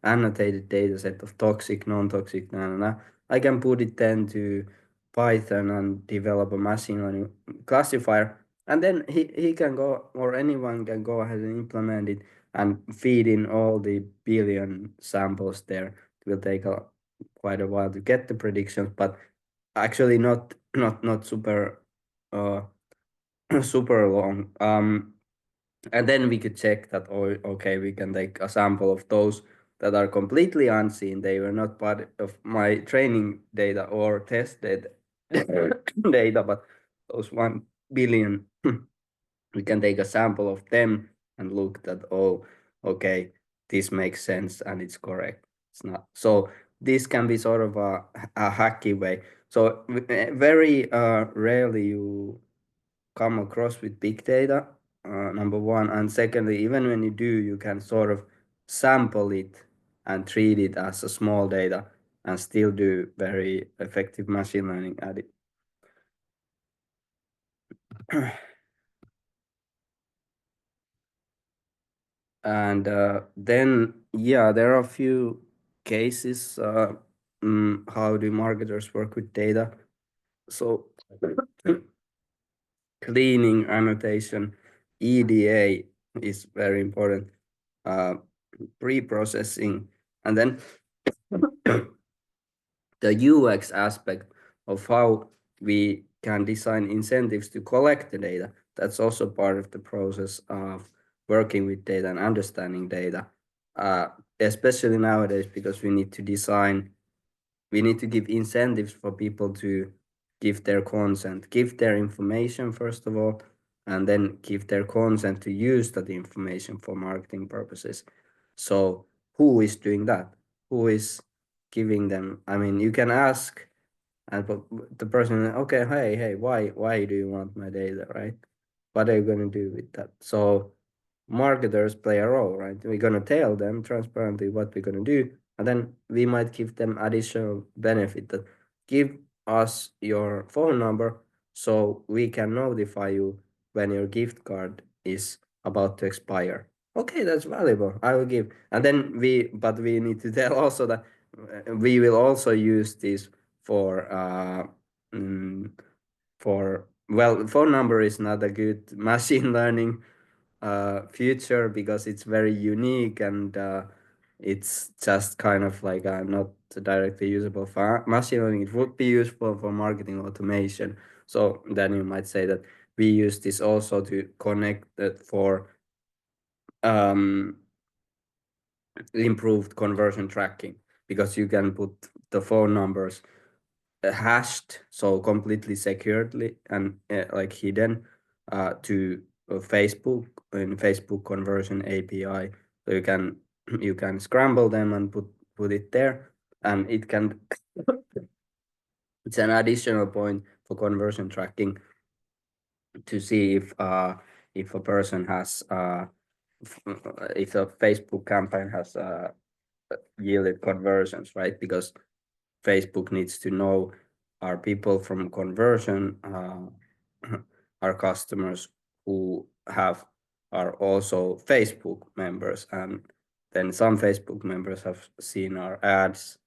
annotated data set of toxic, non-toxic, I can put it then to Python and develop a machine learning classifier. And then he can go, or anyone can go ahead and implement it and feed in all the billion samples there. It will take quite a while to get the predictions, but actually not super uh super long. And then we could check that, oh, okay, we can take a sample of those that are completely unseen. They were not part of my training data or test data, data, but those 1 billion, we can take a sample of them and look that, oh, okay, this makes sense and it's correct. It's not. So this can be sort of a hacky way. So very rarely you come across with big data, number one. And secondly, even when you do, you can sort of sample it and treat it as a small data and still do very effective machine learning at it. And then, yeah, there are a few cases. How do marketers work with data? So cleaning, annotation, EDA is very important. Pre-processing, and then the UX aspect of how we can design incentives to collect the data. That's also part of the process of working with data and understanding data, uh, especially nowadays, because we need to give incentives for people to give their consent, give their information, first of all, and then give their consent to use that information for marketing purposes. So who is doing that? Who is giving them? I mean, you can ask and the person, okay, hey, why do you want my data, right? What are you going to do with that? So marketers play a role, right? We're going to tell them transparently what we're going to do, and then we might give them additional benefit that give us your phone number so we can notify you when your gift card is about to expire. Okay, that's valuable. I will give. And then but we need to tell also that we will also use this for mm, well, phone number is not a good machine learning future because it's very unique and it's just kind of like not directly usable for machine learning. It would be useful for marketing automation. So then you might say that we use this also to connect it for um, improved conversion tracking because you can put the phone numbers hashed, so completely securely and like hidden to Facebook in Facebook conversion API. So you can scramble them and put it there, and it can it's an additional point for conversion tracking to see if a person has if a Facebook campaign has yielded conversions, right? Because Facebook needs to know are people from conversion, our customers who are also Facebook members, and then some Facebook members have seen our ads,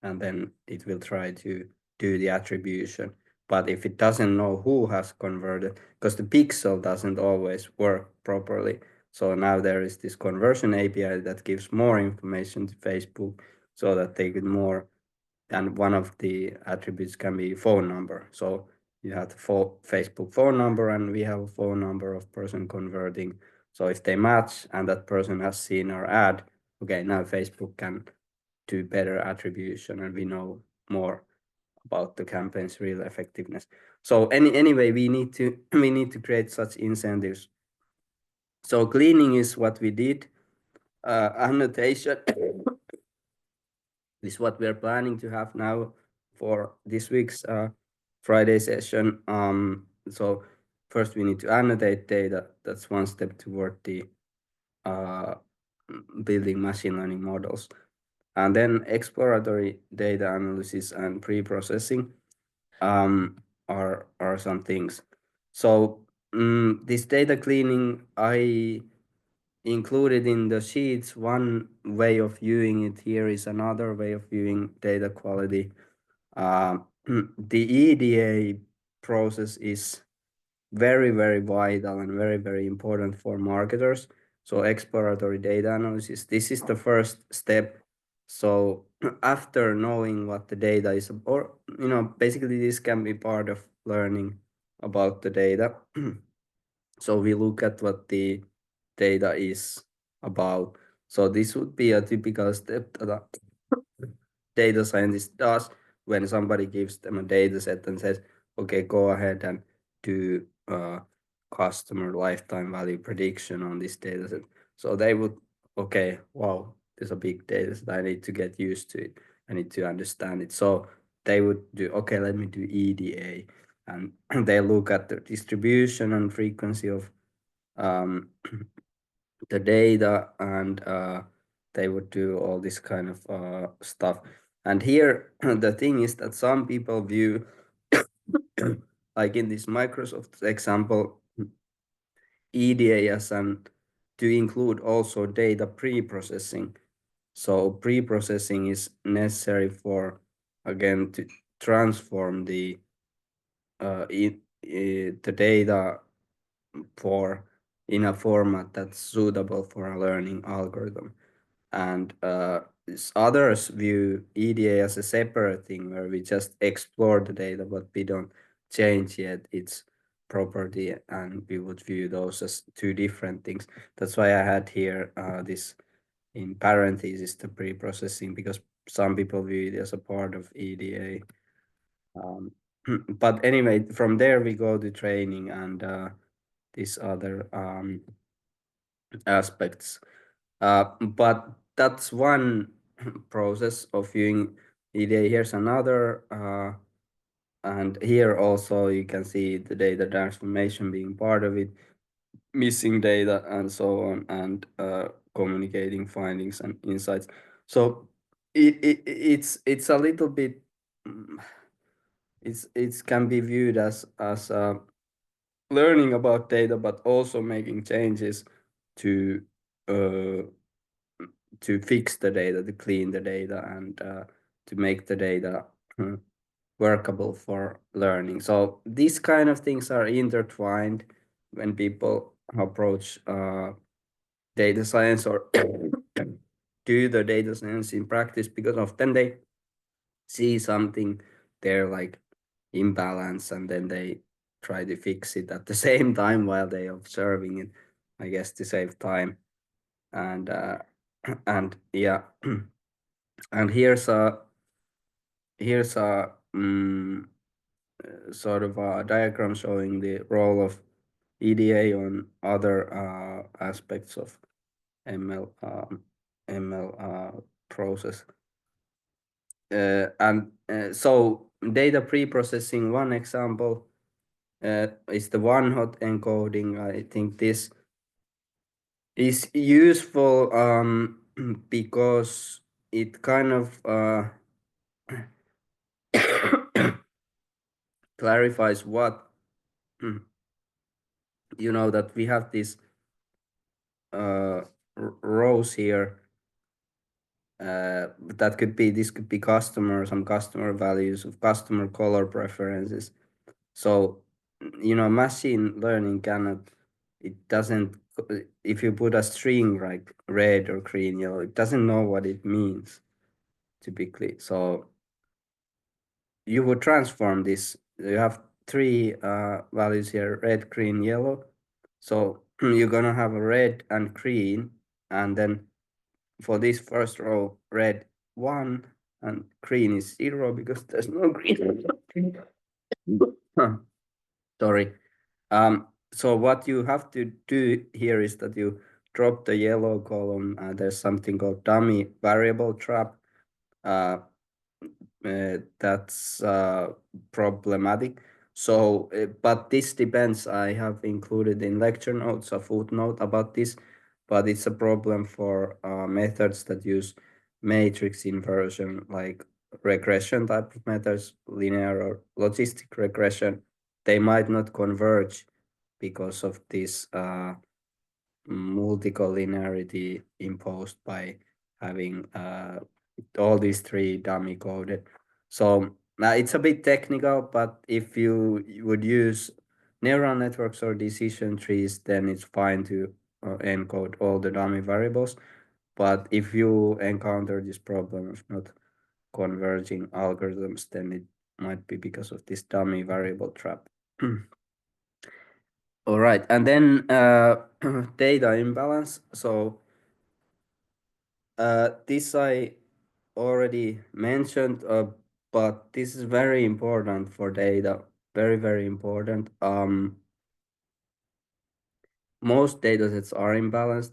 and then it will try to do the attribution. But if it doesn't know who has converted, because the pixel doesn't always work properly, so now there is this conversion API that gives more information to Facebook so that they get more, and one of the attributes can be phone number. So you have the Facebook phone number, and we have a phone number of person converting. So if they match and that person has seen our ad, okay, now Facebook can do better attribution, and we know more about the campaign's real effectiveness. So anyway, we need to we need to create such incentives. So cleaning is what we did. Annotation is what we're planning to have now for this week's Friday session. So first we need to annotate data. That's one step toward the uh, building machine learning models. And then exploratory data analysis and pre-processing. are some things. So this data cleaning, I included in the sheets. One way of viewing it here is another way of viewing data quality. The EDA process is very, very vital and very, very important for marketers. So exploratory data analysis, this is the first step. So after knowing what the data is, or basically this can be part of learning about the data. So we look at what the data is about. So this would be a typical step that a data scientist does when somebody gives them a data set and says, okay, go ahead and do customer lifetime value prediction on this data set. So they would, okay, wow, there's a big data set. I need to get used to it. I need to understand it. So they would do, okay, let me do EDA. And they look at the distribution and frequency of um, the data, and they would do all this kind of stuff. And here the thing is that some people view like in this Microsoft example, EDA as an to include also data pre-processing. So pre-processing is necessary for, again, to transform the the data for in a format that's suitable for a learning algorithm. And others view EDA as a separate thing where we just explore the data, but we don't change yet its property, and we would view those as two different things. That's why I had here this in parentheses, the pre-processing, because some people view it as a part of EDA. But anyway, from there we go to training and these other aspects. But that's one process of viewing EDA. Here's another, and here also you can see the data transformation being part of it, missing data and so on, and communicating findings and insights. So it's a little bit, mm, it can be viewed as learning about data, but also making changes to uh, to fix the data, to clean the data, and to make the data workable for learning. So these kind of things are intertwined when people approach data science or do the data science in practice, because often they see something there like imbalance, and then they try to fix it at the same time while they observing it, I guess, to save time. And and yeah, and here's a sort of a diagram showing the role of EDA on other aspects of ML process. And so data pre-processing, one example is the one-hot encoding. I think this is useful because it kind of clarifies what that we have these rows here. That could be, this could be some customer values of customer color preferences. So machine learning cannot, it doesn't, if you put a string like red or green, yellow, it doesn't know what it means typically. So you would transform this. You have three values here: red, green, yellow. So you're gonna have a red and green, and then for this first row, red 1 and green is 0 because there's no green. Sorry. So what you have to do here is that you drop the yellow column. There's something called dummy variable trap. Uh, that's problematic. So, but this depends. I have included in lecture notes a footnote about this, but it's a problem for methods that use matrix inversion, like regression type of methods, linear or logistic regression, they might not converge because of this multicollinearity imposed by having all these three dummy coded. So it's a bit technical, but if you would use neural networks or decision trees, then it's fine to encode all the dummy variables. But if you encounter this problem of not converging algorithms, then it might be because of this dummy variable trap. All right, and then data imbalance. So this I already mentioned, but this is very important for data. Very, very important. Most data sets are imbalanced,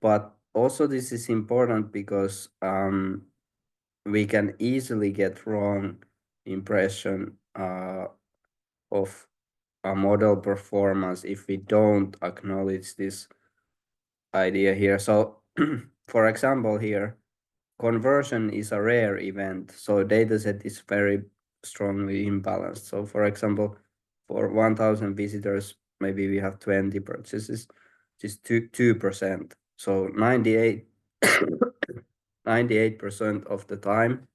but also this is important because we can easily get wrong impression of a model performance if we don't acknowledge this idea here. So for example here, conversion is a rare event, so dataset is very strongly imbalanced. So for example, for 1,000 visitors, maybe we have 20 purchases, just 2%. So 98% of the time,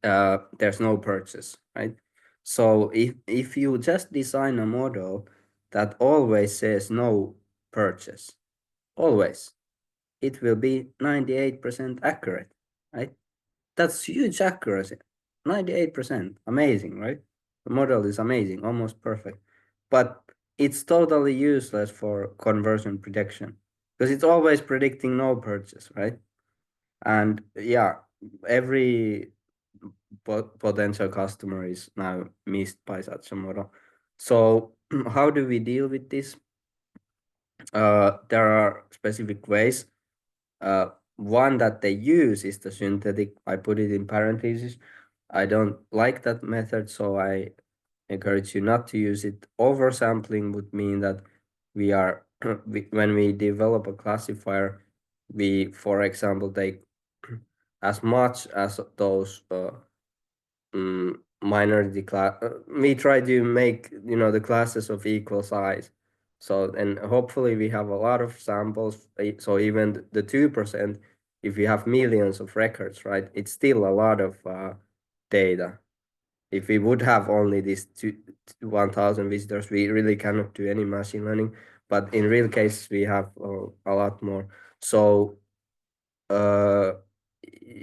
there's no purchase, right? So if you just design a model that always says no purchase, always, it will be 98% accurate, right? That's huge accuracy. 98%. Amazing, right? The model is amazing, almost perfect. But it's totally useless for conversion prediction because it's always predicting no purchase, right? And yeah, every potential customer is now missed by such a model. So how do we deal with this? There are specific ways. One that they use is the synthetic. I put it in parentheses. I don't like that method, so I encourage you not to use it. Oversampling would mean that we are when we develop a classifier, we, for example, take as much as those minority class. We try to make the classes of equal size. So and hopefully we have a lot of samples. So even the 2%, if we have millions of records, right, it's still a lot of data. If we would have only these 1,000 visitors, we really cannot do any machine learning. But in real cases, we have a lot more. So uh,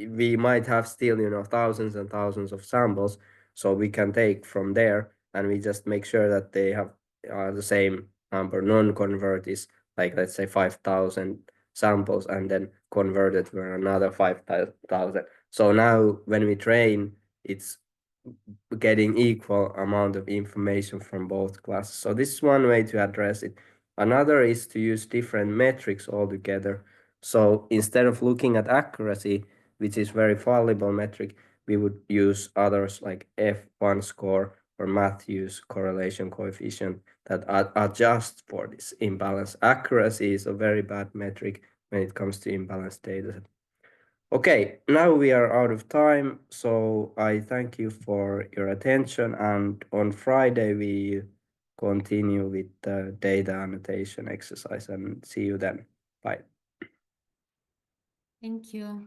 we might have still, thousands and thousands of samples. So we can take from there and we just make sure that they have the same number. Non-convert is like, let's say 5,000 samples and then converted for another 5,000. So now when we train, it's getting equal amount of information from both classes. So this is one way to address it. Another is to use different metrics altogether. So instead of looking at accuracy, which is very fallible metric, we would use others like F1 score or Matthews correlation coefficient that adjust for this imbalance. Accuracy is a very bad metric when it comes to imbalanced data. Okay, now we are out of time, so I thank you for your attention, and on Friday we continue with the data annotation exercise, and see you then. Bye. Thank you.